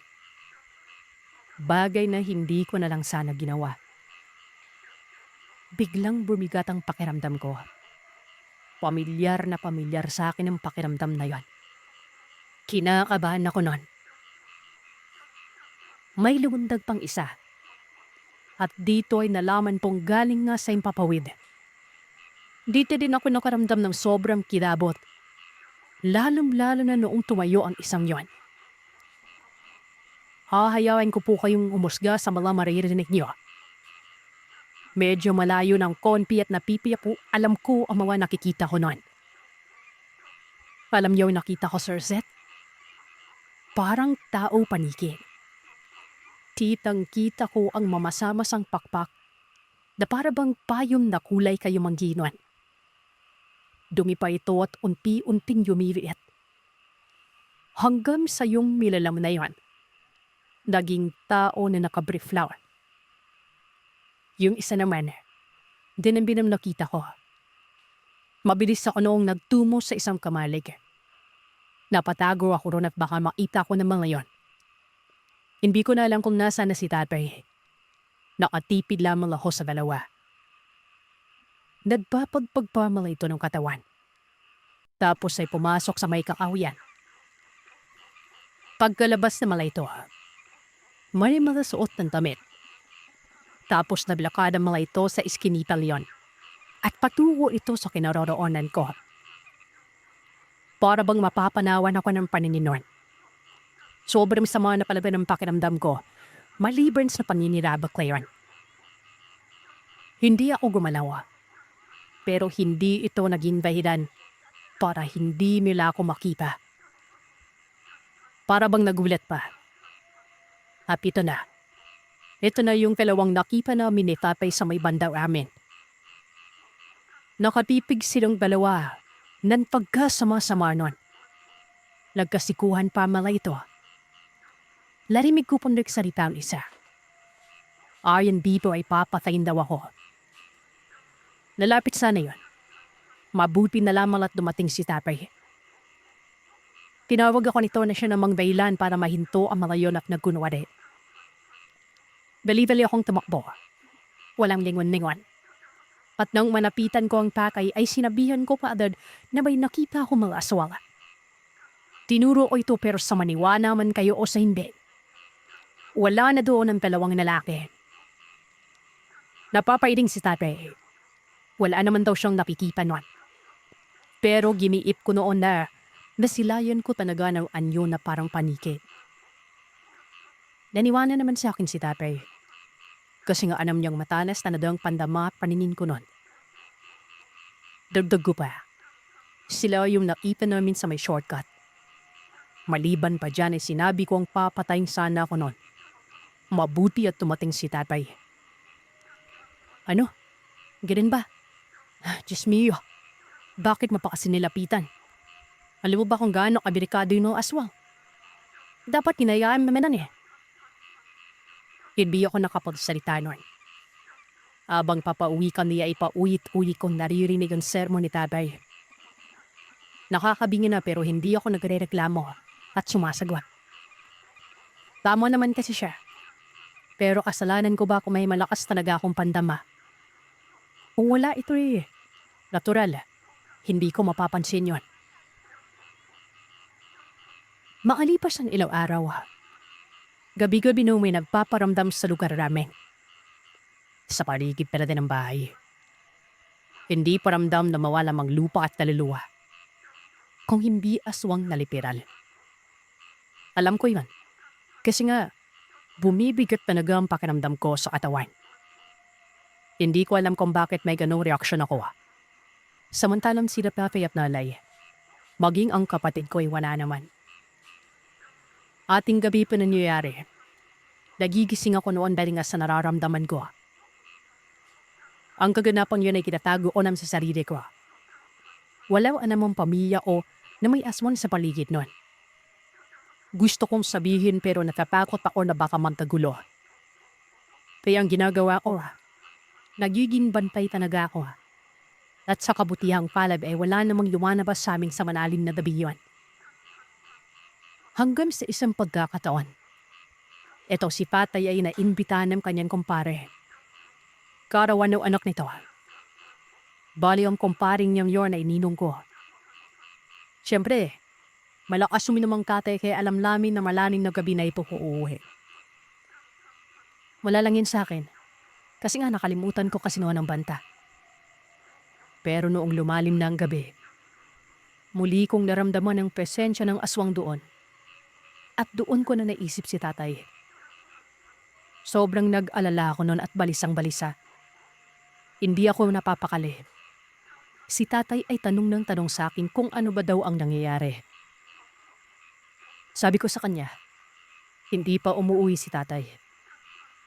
Bagay na hindi ko na lang sana ginawa. Biglang bumigat ang pakiramdam ko. Pamilyar na pamilyar sa akin ang pakiramdam na yon. Kinakabahan ako nun. May lumundag pang isa. At dito ay nalaman pong galing nga sa impapawid. Dito din ako nakaramdam ng sobrang kilabot. Lalong-lalo na noong tumayo ang isang yon. Hahayawin ko po kayong umusga sa mga maririnig niyo. Medyo malayo ng konpi at napipiya po, alam ko ang mga nakikita ko noon. Alam niyo ang nakita ko, Sir Zet? Parang tao paniki. Kitang-kita ko ang mamasamasang pakpak na para bang payong na kulay kayo mangginuan. Dumi pa ito at unti-unting yumiriit. Hanggang sa yung milalam na yon, naging tao na nakabrief flower. Yung isa naman, din ang binam nakita ko. Mabilis ako noong nagtumo sa isang kamalig. Napatago ako ron at baka makita ko ng mga yon. Hindi ko na alam kung nasaan na si tatay. Nakatipid lamang ako sa dalawa. Nagpapagpagpamala ito ng katawan. Tapos ay pumasok sa may kakahuyan. Pagkalabas na mala ito, may mga suot ng damit. Tapos nablakad ang mga ito sa iskinita leon. At patungo ito sa kinaroroonan ko. Para bang mapapanawan ako ng panininon. Sobrang sama na pala ng pakiramdam ko, maliban sa paninirabak na yun. Hindi ako gumalaw. Pero hindi ito naging dahilan para hindi nila ako makita. Para bang nagulat pa. At ito na. Ito na yung kalawang nakita namin ni tatay sa may bandaw amin. Nakatipig silang dalawa ng pagkasama-sama nun. Nagkasikuhan pa mala ito. Larimig ko pong nagsalita ang isa. Ayon dito ay papatayin daw ako. Lalapit sana yon. Mabuti na lamang at dumating si tatay. Tinawag ako nito na siya namang dahilan para mahinto ang mga yon at nagkunwari. Dali-dali akong tumakbo. Walang lingon-lingon. At nang manapitan ko ang takay ay sinabihan ko pa agad na may nakita ko mga aswang. Tinuro ko ito pero sa maniwala man kayo o sa hindi. Wala na doon ang dalawang lalaki. Napapailing si tatay. Wala naman daw siyang napikipan nun. Pero giniip ko noon na nasilayan ko talaga ng anyo na parang paniki. Naniwala naman sa akin si tatay. Kasi nga alam niyang matalas na nadang pandama paningin ko nun. Dagdag ko pa. Sila yung nakita namin sa may shortcut. Maliban pa dyan ay sinabi ko ang papatayin sana ako nun. Mabuti at tumating si tatay. Ano? Ganun ba? Diyos mio. Bakit mapakasi nilapitan? Alam mo ba kung gaano kabirikado yung aswang? Dapat hinayaan mamanan eh. Hindi ako nakapagsalita nun. Abang papauwi ka niya ipaulit-ulit kong naririnig ang sermon ni tatay. Nakakabingi na pero hindi ako nagre-reklamo at sumasagot. Tama naman kasi siya. Pero kasalanan ko ba kung may malakas talaga akong pandama? Kung wala ito eh. Natural. Hindi ko mapapansin yon. Makalipas ang ilang araw. Gabi-gabi nung may nagpaparamdam sa lugar namin. Sa paligid pala din ng bahay. Hindi paramdam na mawala mang lupa at kaluluwa. Kung hindi aswang na literal. Alam ko yun. Kasi nga, bumibigat talaga ang pakiramdam ko sa katawan. Hindi ko alam kung bakit may ganong reaksyon ako. Samantalang sila Pepe at Nalay. Maging ang kapatid ko ay wala naman. Ating gabi pa nangyayari. Nagigising ako noon dahil nga sa nararamdaman ko. Ang kaganapang yun ay kinatago ko naman sa sarili ko. Wala anamang pamilya o na may aswang sa paligid nun. Gusto kong sabihin pero natatakot ako na baka magkagulo. Kaya ang ginagawa ko, nagiging bantay talaga ako. At sa kabutihang palad ay wala namang lumanabas sa aming sa manalim na dabiyon. Hanggang sa isang pagkakataon. Ito si Patay ay naimbitahan ng kanyang kumpare. Karawan ng anak nito. Bali ang kumparing niyang yon ay ninong ko. Siyempre, malakas uminom ang tatay kaya alam namin na malaning na gabi na ito ko uuwi. Wala lang yun sa akin. Kasi nga nakalimutan ko kasi noon ang banta. Pero noong lumalim na ang gabi, muli kong naramdaman ang presensya ng aswang doon. At doon ko na naisip si tatay. Sobrang nag-alala ako noon at balisang-balisa. Hindi ako napapakali. Si tatay ay tanong ng tanong sa akin kung ano ba daw ang nangyayari. Sabi ko sa kanya, hindi pa umuwi si tatay.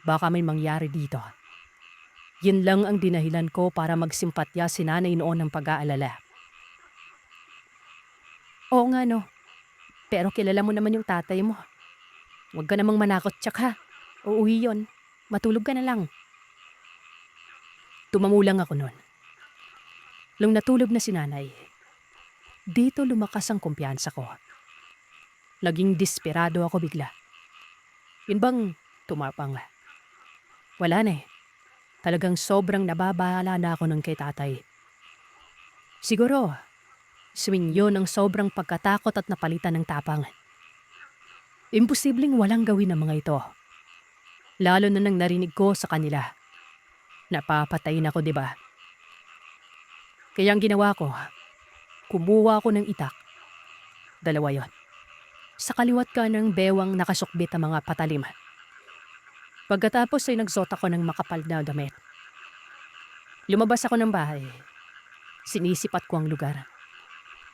Baka may mangyari dito. Yun lang ang dinahilan ko para magsimpatya si nanay noon ng pag-aalala. Oo nga no, pero kilala mo naman yung tatay mo. Huwag ka namang manakot tsaka. Uuwi yon, matulog ka na lang. Tumamulang ako noon. Nung natulog na si nanay, dito lumakas ang kumpiyansa ko. Naging desperado ako bigla. Yun bang tumapang? Wala na eh. Talagang sobrang nababahala na ako nun kay tatay. Siguro, swing yun ang sobrang pagkatakot at napalitan ng tapang. Imposibleng walang gawin ng mga ito. Lalo na nang narinig ko sa kanila. Napapatayin ako, di ba? Kaya ang ginawa ko, kumuha ako ng itak. Dalawa yon. Sa kaliwat ka ng bewang nakasukbit ang mga patalim. Pagkatapos ay nagsuot ako ng makapal na damit. Lumabas ako ng bahay. Sinisipat ko ang lugar.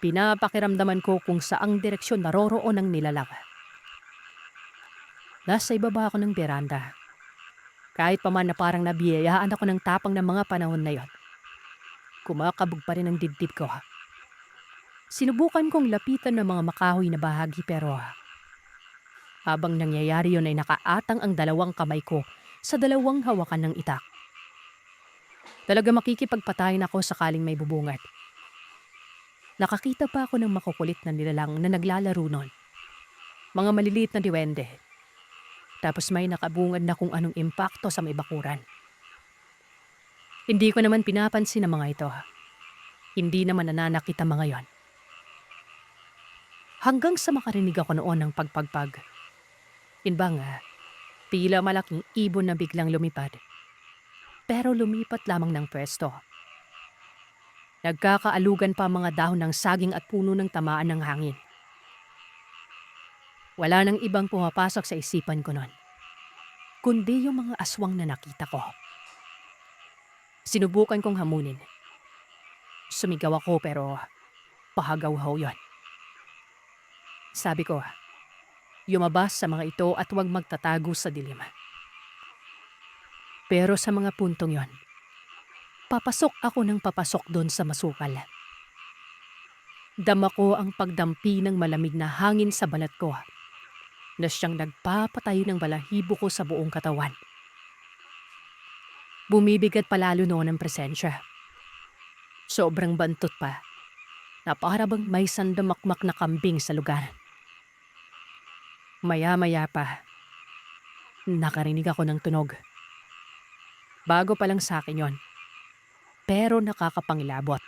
Pinapakiramdaman ko kung saang direksyon naroroon ang nilalang. Nasa ibaba ako ng beranda. Kahit pa man na parang nabiyayaan ako ng tapang ng mga panahon na yon. Kumakabog pa rin ang dibdib ko. Sinubukan kong lapitan ng mga makahoy na bahagi pero habang nangyayari yun ay nakaatang ang dalawang kamay ko sa dalawang hawakan ng itak. Talaga makikipagpatayin ako sakaling may bubungat. Nakakita pa ako ng makukulit na nilalang na naglalaro nun. Mga maliliit na diwende. Tapos may nakabungad na kung anong impakto sa may bakuran. Hindi ko naman pinapansin ang mga ito. Hindi naman nananakit ang mga yon. Hanggang sa makarinig ako noon ng pagpagpag. Yun bang, Tila malaking ibon na biglang lumipad. Pero lumipat lamang ng pwesto. Nagkakaalugan pa ang mga dahon ng saging at puno ng tamaan ng hangin. Wala nang ibang pumapasok sa isipan ko noon, kundi yung mga aswang na nakita ko. Sinubukan kong hamunin. Sumigaw ako pero pahagaw-haw yon. Sabi ko, lumabas sa mga ito at huwag magtatago sa dilim. Pero sa mga puntong yon, papasok ako ng papasok doon sa masukal. Dama ko ang pagdampi ng malamig na hangin sa balat ko na siyang nagpapatayo ng balahibo ko sa buong katawan. Bumibigat palalo noon ang presensya. Sobrang bantot pa, na para bang may sandamakmak na kambing sa lugar. Maya-maya pa, nakarinig ako ng tunog. Bago pa lang sa akin yon, pero nakakapangilabot.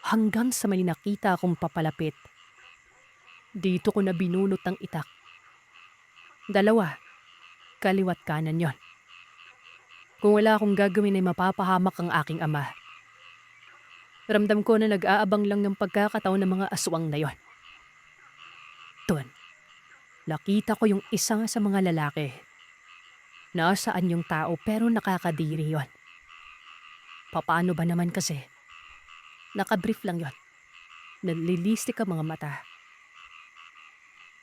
Hanggang sa may nakita akong papalapit. Dito ko na binunot ang itak. 2, kaliwat kanan yon. Kung wala akong gagawin ay mapapahamak ang aking ama. Ramdam ko na nag-aabang lang ng pagkakataon ng mga aswang na yon. Doon, nakita ko yung isa sa mga lalaki. Nasaan yung tao pero nakakadiri yon. Paano ba naman kasi? Nakabrief lang yon. Nalilistik ang mga mata.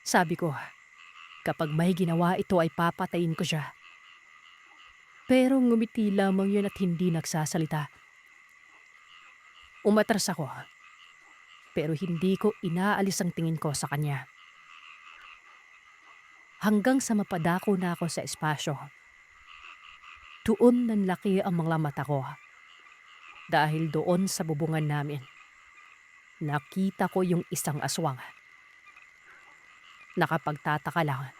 Sabi ko, kapag may ginawa ito ay papatayin ko siya. Pero ngumiti lamang yun at hindi nagsasalita. Umatras ako, pero hindi ko inaalis ang tingin ko sa kanya. Hanggang sa mapadako na ako sa espasyo. Doon nanlaki ang mga mata ko. Dahil doon sa bubungan namin, nakita ko yung isang aswang. Nakapagtataka lang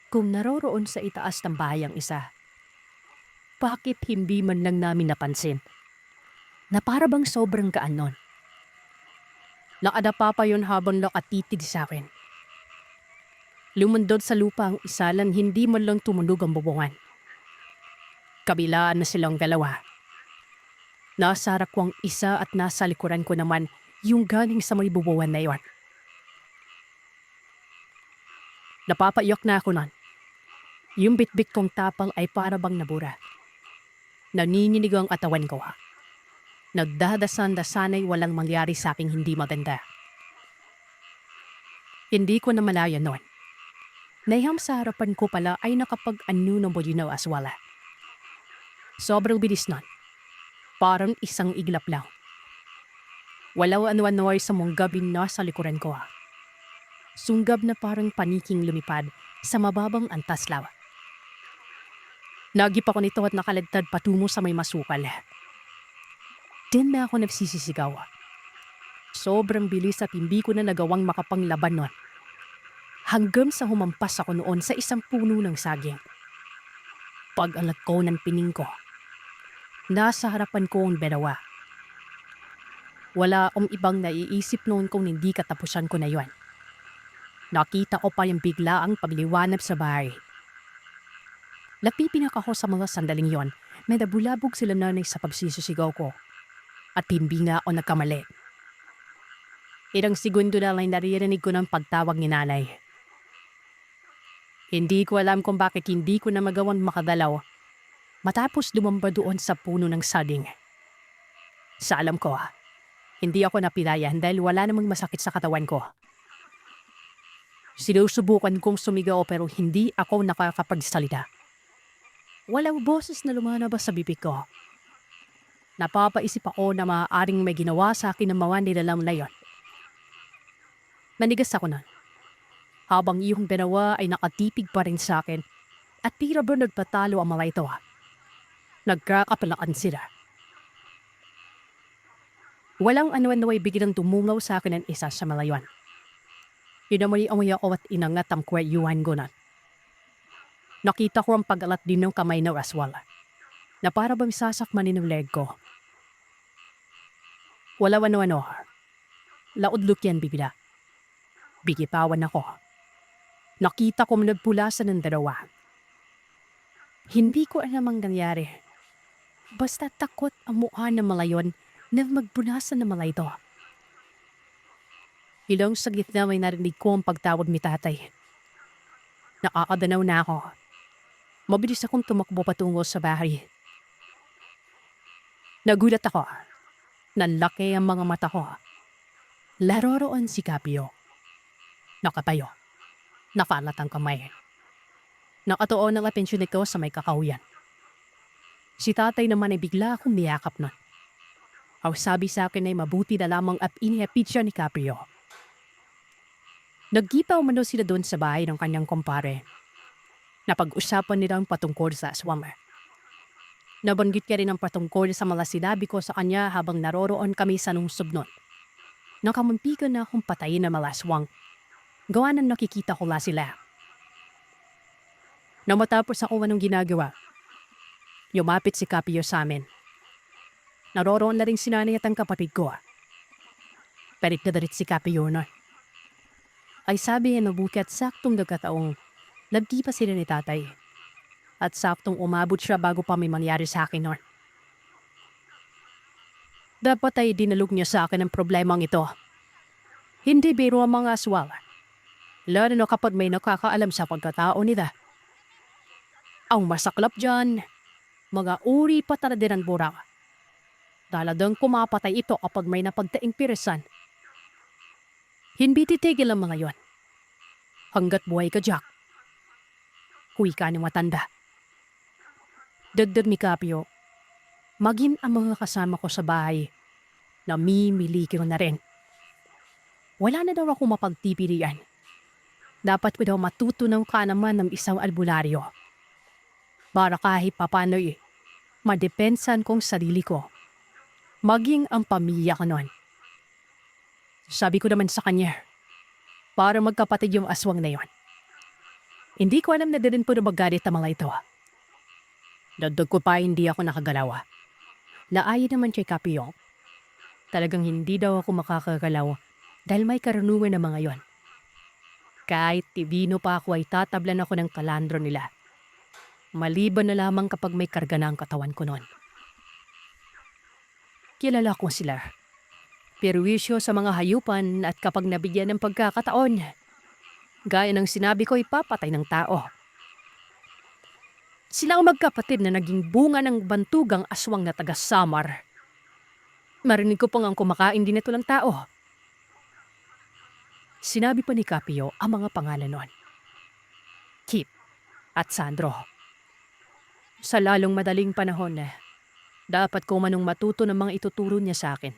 kung naroroon sa itaas ng bayang isa. Bakit hindi man lang namin napansin na para bang sobrang gaan nun? Nakadapa pa yun habang nakatitig sa akin. Lumundod sa lupa ang isa lang, hindi man lang tumunog ang bubungan. Kabilaan na silang dalawa. Nasa harap ko ang isa at nasa likuran ko naman yung galing sa may bubuwan na yon. Napapaiyak na ako nun. Yung bitbit kong tapal ay para bang nabura. Nanininig ang katawan ko. Nagdadasan-dasanay walang mangyari sa aking hindi maganda. Hindi ko na malaya nun. Nahiyam sa harapan ko pala ay nakapag-anu ng bulinaw aswala. Sobrang bilis nun. Parang isang iglap lang. Walaw ano-ano'y sa munggabin na sa likuran ko. Sunggab na parang paniking lumipad sa mababang antaslaw. Nagip ako nito at nakaladtad patungo sa may masukal. Din na ako nagsisisigaw. Sobrang bilis at hindi ko na nagawang makapanglaban nun. Hanggang sa humampas ako noon sa isang puno ng saging. Pag-alat ko ng pining ko, nasa harapan ko ang berawa. Wala akong ibang naiisip noon kung hindi katapusan ko na yon. Nakita ko pa yung biglaang pagliwanag sa bahay. Napipinak ako sa mga sandaling yon. May nabulabog sila nanay sa pagsisisigaw ko. At hindi na ako nagkamali. Ilang segundo na lang naririnig ko ng pagtawag ni nanay. Hindi ko alam kung bakit hindi ko na magawang makadalaw matapos lumamba doon sa puno ng saging. Sa alam ko, hindi ako napilayan dahil wala namang masakit sa katawan ko. Sinusubukan kong sumigaw pero hindi ako nakakapagsalita. Walang boses na lumalabas sa bibig ko. Napapaisip ako na maaaring may ginawa sa akin ng mga nilalang na yon. Manigas ako nun. Habang iyong binawa ay nakatipig pa rin sa akin at tira ba nagpatalo ang mga ito. Nagkakapalaan sila. Walang ano-ano ay biglang tumungaw sa akin ng isa sa mga yon. Inamoy-amoy ako at inangat ang kweyuhan ko nun. Nakita ko ang pag-alat din ng kamay na aswal na para bang sasakmanin ng leg ko. Wala ano-ano. Laudlok yan bigla. Bigitawan ako. Nakita ko nagpulasan ng dalawa. Hindi ko alam ang nangyari. Basta takot ang mukha ng malayon na magpunasan ng mala ito. Ilang saglit na may narinig ko ang pagtawag ni tatay. Nakakadanaw na ako. Mabilis akong tumakbo patungo sa bahay. Nagulat ako. Nanlaki ang mga mata ko. Laroroon si Capio. Nakatayo. Nakalat ang kamay. Nakatuon ang atensyon nito sa may kakahuyan. Si tatay naman ay bigla akong niyakap nun. Ang sabi sa akin ay mabuti na lamang at inihapit siya ni Caprio. Nagkita umano sila doon sa bahay ng kanyang kumpare. Napag-usapan nilang patungkol sa aswang. Nabanggit niya rin ang patungkol sa mga sinabi ko sa kanya habang naroroon kami sa nungsog nun. Nakamumpikan na akong patayin na mga aswang. Gawa ng nakikita ko la sila. Nang matapos ako anong ginagawa, lumapit si Capio sa amin. Naroroon na rin si nanay at ang kapatid ko. Perit na darit si Capio na. Ay sabi na mabuti at saktong nagkataong nagdi pa sila ni tatay. At saktong umabot siya bago pa may mangyari sa akin nun. Dapat ay dinalog niya sa akin ang problemang ito. Hindi biro ang mga aswang. Lalo na kapag may nakakaalam sa pagkatao nila. Ang masaklap dyan, mga uri pa talaga ng burang. Talagang kumapatay ito kapag may napagtaing pirisan. Hindi titigil ang mga yon. Hanggat buhay ka, Jack. Huy ka ni matanda. Dagdag ni Capio, maging ang mga kasama ko sa bahay, namimili ko na rin. Wala na daw ako mapagpipilian. Dapat ko daw matutunan ka naman ng isang albularyo. Para kahit papano'y madepensan kong sarili ko. Maging ang pamilya ko noon. Sabi ko naman sa kanya, para magkapatid yung aswang na yon. Hindi ko alam na din po na magalit ang mga ito. Dagdag ko pa hindi ako nakagalaw. Naayon naman kay Capio. Talagang hindi daw ako makakagalaw dahil may karunungan ng mga yon. Kahit tibino pa ako ay tatablan ako ng kalandro nila. Maliban na lamang kapag may karga na ang katawan ko noon. Kilala ko sila. Perwisyo sa mga hayupan at kapag nabigyan ng pagkakataon, gaya ng sinabi ko, ipapatay ng tao. Sila ang magkapatid na naging bunga ng bantugang aswang na taga-Samar. Marinig ko pang ang kumakain din ito ng tao. Sinabi pa ni Capio ang mga pangalan nun. Kip at Sandro. Sa lalong madaling panahon, dapat ko manong matuto ng mga ituturo niya sa akin.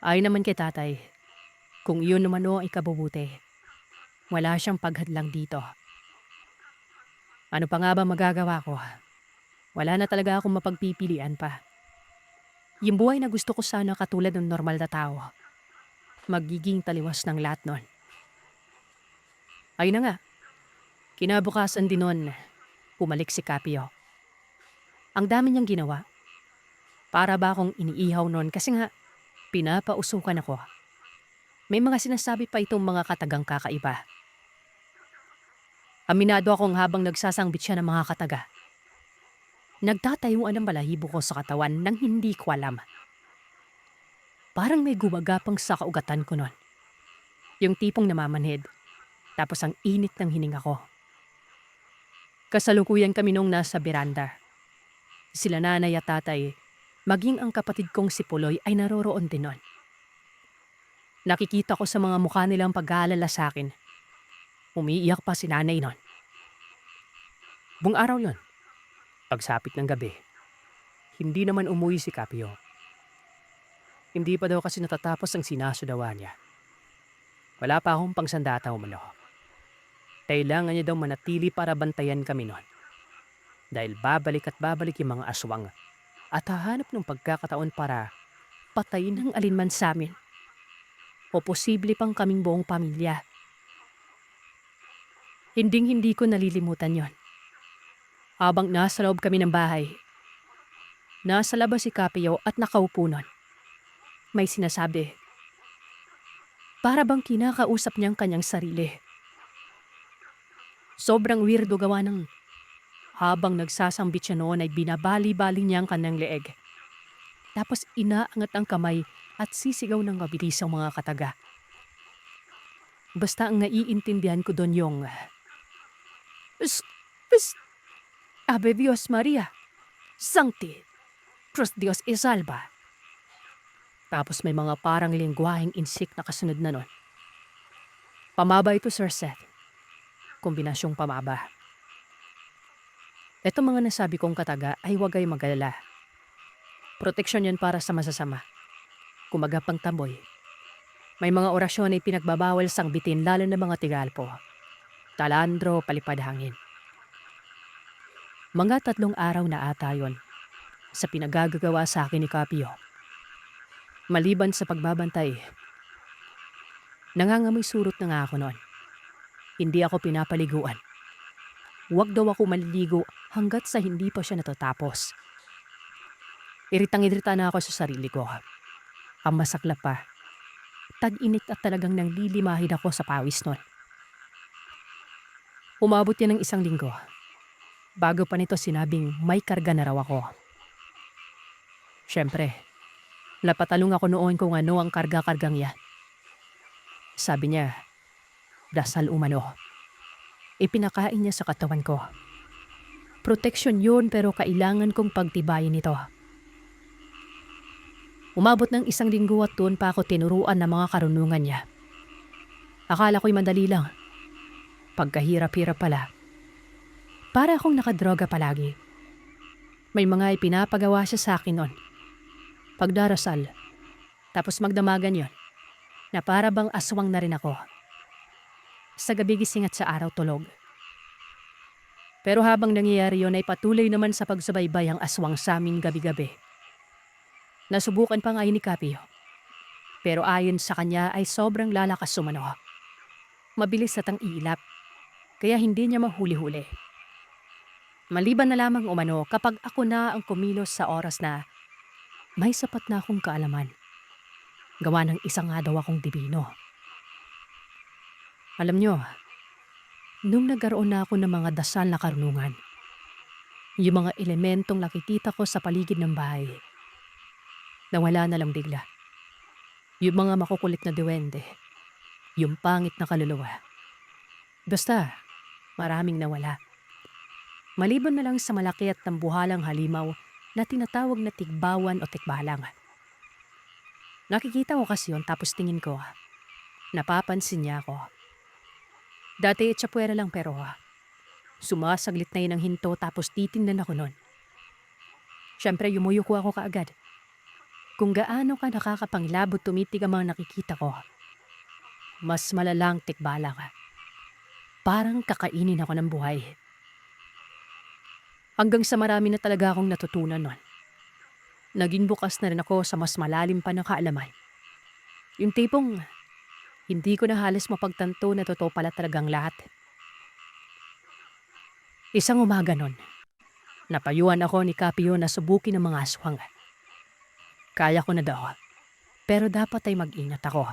Ay naman kay tatay, kung yun naman o ang ikabubuti, wala siyang paghadlang dito. Ano pa nga ba magagawa ko? Wala na talaga akong mapagpipilian pa. Yung buhay na gusto ko sana katulad ng normal na tao. Magiging taliwas ng lahat nun. Ay na nga, kinabukasan din nun, pumalik si Capio. Ang dami niyang ginawa. Para ba akong iniihaw nun kasi nga, pinapausukan ako. May mga sinasabi pa itong mga katagang kakaiba. Aminado akong habang nagsasangbit siya ng mga kataga. Nagtatayuan ang balahibo ko sa katawan nang hindi ko alam. Parang may gumagapang sa kaugatan ko nun. Yung tipong namamanhid, tapos ang init ng hininga ko. Kasalukuyan kami nung nasa beranda. Sila nanay at tatay, maging ang kapatid kong si Puloy ay naroroon din nun. Nakikita ko sa mga mukha nilang pag-aalala sa akin. Umiiyak pa si nanay nun. Buong araw yon. Pagsapit ng gabi, hindi naman umuwi si Capio. Hindi pa daw kasi natatapos ang sinasudawa niya. Wala pa akong pangsandata umano. Kailangan niya daw manatili para bantayan kami nun. Dahil babalik at babalik yung mga aswang at hahanap ng pagkakataon para patayin ng alinman sa amin. O posible pang kaming buong pamilya. Hinding-hindi ko nalilimutan yon. Habang nasa loob kami ng bahay, nasa labas si Capio at nakaupo nun. May sinasabi, Para bang kinakausap niyang kanyang sarili. Sobrang weirdo gawa ng habang nagsasambit siya noon ay binabali-bali niya ang kanyang leeg. Tapos inaangat ang kamay at sisigaw ng mabilis ang mga kataga. Basta ang naiintindihan ko doon yung Psst! Psst! Ave Dios Maria! Sancti! Cruz Dios e salva! Tapos may mga parang lingwaheng insik na kasunod na nun. Pamaba ito, Sir Seth. Kombinasyong pamaba. Ito mga nasabi kong kataga ay huwag kayong mag-alala. Proteksyon yan para sa masasama. Kumaga pang tamboy. May mga orasyon ay pinagbabawal sangbitin lalo na mga tigalpo. Talandro, palipad hangin. Mga 3 araw na ata yon sa pinagagagawa sa akin ni Capio. Maliban sa pagbabantay, nangangamoy surot na nga ako noon. Hindi ako pinapaliguan. Huwag daw ako maliligo hanggat sa hindi pa siya natatapos. Iritang-irita na ako sa sarili ko. Ang masaklap pa, tag-init at talagang nanglilimahid ako sa pawis noon. Umabot yan ng 1 linggo. Bago pa nito sinabing may karga na raw ako. Siyempre, napatalong ako noon kung ano ang karga-kargang yan. Sabi niya, dasal umano. Ipinakain niya sa katawan ko. Proteksyon yun pero kailangan kong pagtibayin ito. Umabot ng 1 linggo at doon pa ako tinuruan ng mga karunungan niya. Akala ko'y madali lang. Pagkahirap-hirap pala. Para akong nakadroga palagi. May mga ipinapagawa siya sa akin noon. Pagdarasal. Tapos magdamagan yon. Na para bang aswang na rin ako. Sa gabi gising at sa araw tulog. Pero habang nangyayari yon ay patuloy naman sa pagsubaybay ang aswang sa amin gabi-gabi. Nasubukan pa nga ni Capio. Pero ayon sa kanya ay sobrang lalakas sumano. Mabilis at ang ilap. Kaya hindi niya mahuli-huli. Maliban na lamang umano kapag ako na ang kumilos sa oras na may sapat na akong kaalaman. Gawa ng isa nga daw akong dibino. Alam nyo, nung nagkaroon na ako ng mga dasal na karunungan, yung mga elementong nakikita ko sa paligid ng bahay, nawala na lang bigla. Yung mga makukulit na duwende, yung pangit na kaluluwa. Basta, maraming nawala. Maliban na lang sa malaki at tambuhalang halimaw na tinatawag na tigbawan o tikbalang. Nakikita ko kasi yun tapos tingin ko, napapansin niya ako. Dati etsapuera lang pero sumasaglit na yun ang hinto tapos titingnan ako nun. Siyempre yumuyuko ako kaagad. Kung gaano ka nakakapanglabot tumitig ang mga nakikita ko, mas malalang tikbalang. Parang kakainin ako ng buhay. Hanggang sa marami na talaga akong natutunan nun. Naging bukas na rin ako sa mas malalim pa na kaalaman. Yung tipong, hindi ko na halos mapagtanto na totoo pala talagang lahat. Isang umaga nun, napayuhan ako ni Capio na subukin ng mga aswang. Kaya ko na daw, pero dapat ay mag-ingat ako.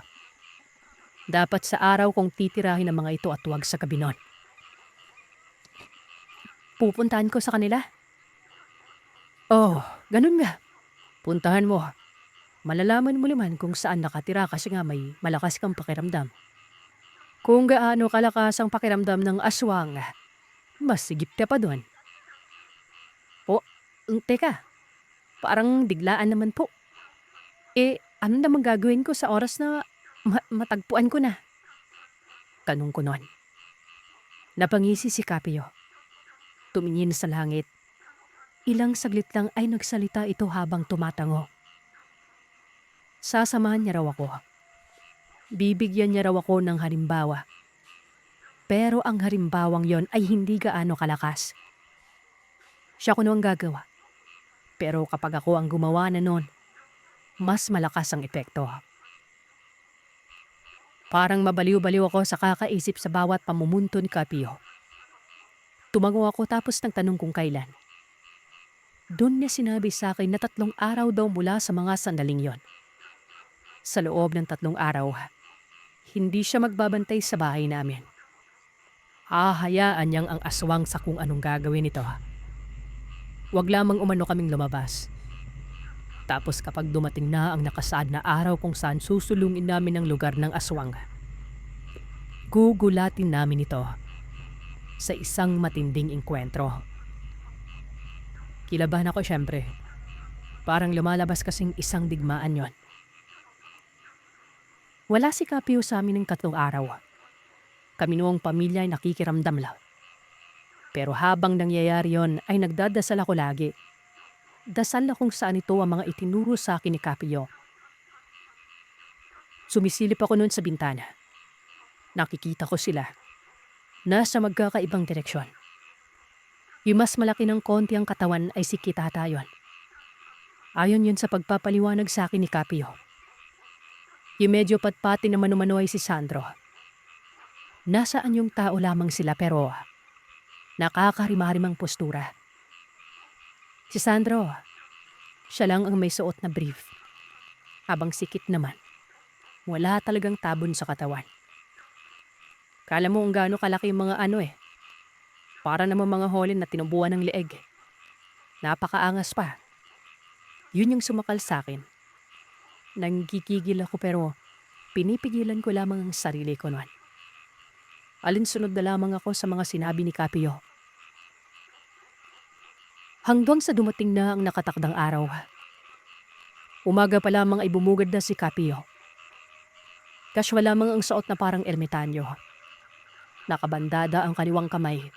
Dapat sa araw kong titirahin ang mga ito at huwag sa gabi nun. Pupuntahan ko sa kanila? Oh, ganun nga. Puntahan mo. Malalaman mo naman kung saan nakatira kasi nga may malakas kang pakiramdam. Kung gaano kalakas ang pakiramdam ng aswang, mas sigip ka pa doon. Teka, parang diglaan naman po. Ano naman gagawin ko sa oras na matagpuan ko na? Tanong ko noon. Napangisi si Capio. Tumingin sa langit. Ilang saglit lang ay nagsalita ito habang tumatango. Sasamahan niya raw ako. Bibigyan niya raw ako ng halimbawa. Pero ang halimbawang yon ay hindi gaano kalakas. Siya ko noong gagawa. Pero kapag ako ang gumawa na noon, mas malakas ang epekto. Parang mabaliw-baliw ako sa kakaisip sa bawat pamumunto ni Capio. Tumango ako tapos nagtanong kung kailan. Doon niya sinabi sa akin na 3 araw daw mula sa mga sandaling yon. Sa loob ng 3 araw, Hindi siya magbabantay sa bahay namin. Hahayaan niyang ang aswang sa kung anong gagawin nito. Huwag lamang umano kaming lumabas. Tapos kapag dumating na ang nakasaad na araw kung saan susulungin namin ang lugar ng aswang, gugulatin namin ito sa isang matinding engkwentro. Kilabahan ako syempre. Parang lumalabas kasing isang digmaan yon. Wala si Kapio sa amin ng 3 araw. Kami noong pamilya ay nakikiramdam lang. Pero habang nangyayari yon ay nagdadasal ako lagi. Dasal na kung saan ito ang mga itinuro sa akin ni Kapio. Sumisilip ako noon sa bintana. Nakikita ko sila. Nasa magkakaibang direksyon. Yung mas malaki ng konti ang katawan ay si Kitata yon. Ayon yun sa pagpapaliwanag sa akin ni Kapio. Yung medyo patpati na mano-mano ay si Sandro. Nasaan yung tao lamang sila pero nakakarimarimang postura. Si Sandro, siya lang ang may suot na brief. Habang si Kit naman, wala talagang tabon sa katawan. Kala mo kung gaano kalaki yung mga para naman mga holin na tinubuan ng leeg. Napakaangas pa. Yun yung sumakal sa akin. Nanggigigil ako pero pinipigilan ko lamang ang sarili ko noon. Alinsunod na lamang ako sa mga sinabi ni Kapio. Hanggang sa dumating na ang nakatakdang araw. Umaga pa lamang ay bumugad na si Kapio. Kaswal lamang ang suot na parang ermitanyo. Nakabandada ang kaliwang kamay.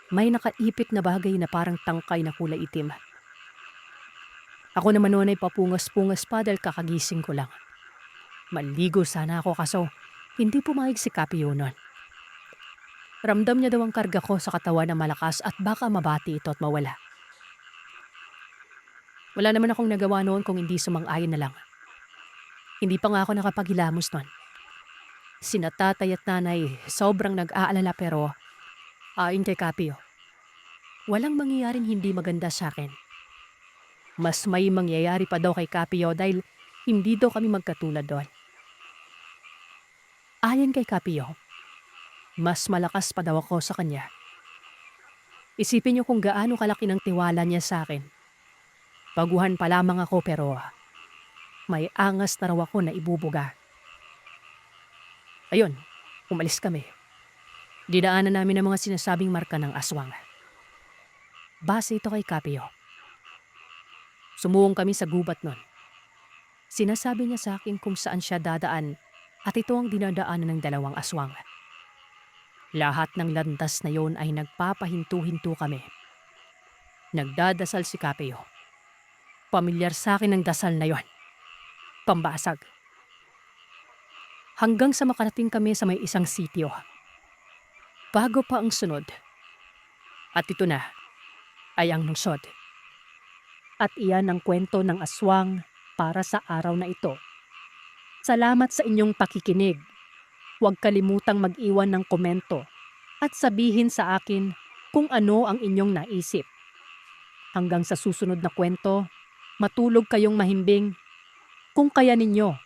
May nakaipit na bagay na parang tangkay na kulay itim. Ako naman noon ay papungas-pungas pa dahil kakagising ko lang. Maligo sana ako kaso hindi pumayag si Kapio noon. Ramdam niya daw ang karga ko sa katawan na malakas at baka mabati ito at mawala. Wala naman akong nagawa noon kung hindi sumang-ayon na lang. Hindi pa nga ako nakapaghilamos noon. Sina tatay at nanay sobrang nag-aalala pero ayon kay Kapio, walang mangyayaring hindi maganda sa akin. Mas may mangyayari pa daw kay Kapio dahil hindi daw kami magkatulad doon. Ayon kay Kapio, mas malakas pa daw ako sa kanya. Isipin niyo kung gaano kalaki ng tiwala niya sa akin. Baguhan pa lamang ako pero may angas na raw ako na ibubuga. Ayun, umalis kami. Dinaanan namin ang mga sinasabing marka ng aswang. Base ito kay Kapio. Sumuong kami sa gubat nun. Sinasabi niya sa akin kung saan siya dadaan at ito ang dinadaanan ng 2 aswang. Lahat ng landas na yon ay nagpapahinto-hinto kami. Nagdadasal si Kapio. Pamilyar sa akin ang dasal na yon. Pambasag. Hanggang sa makarating kami sa may isang sitio. Bago pa ang sunod. At ito na ay ang lungsod. At iyan ang kwento ng aswang para sa araw na ito. Salamat sa inyong pakikinig. Huwag kalimutang mag-iwan ng komento at sabihin sa akin kung ano ang inyong naisip. Hanggang sa susunod na kwento, matulog kayong mahimbing kung kaya ninyo.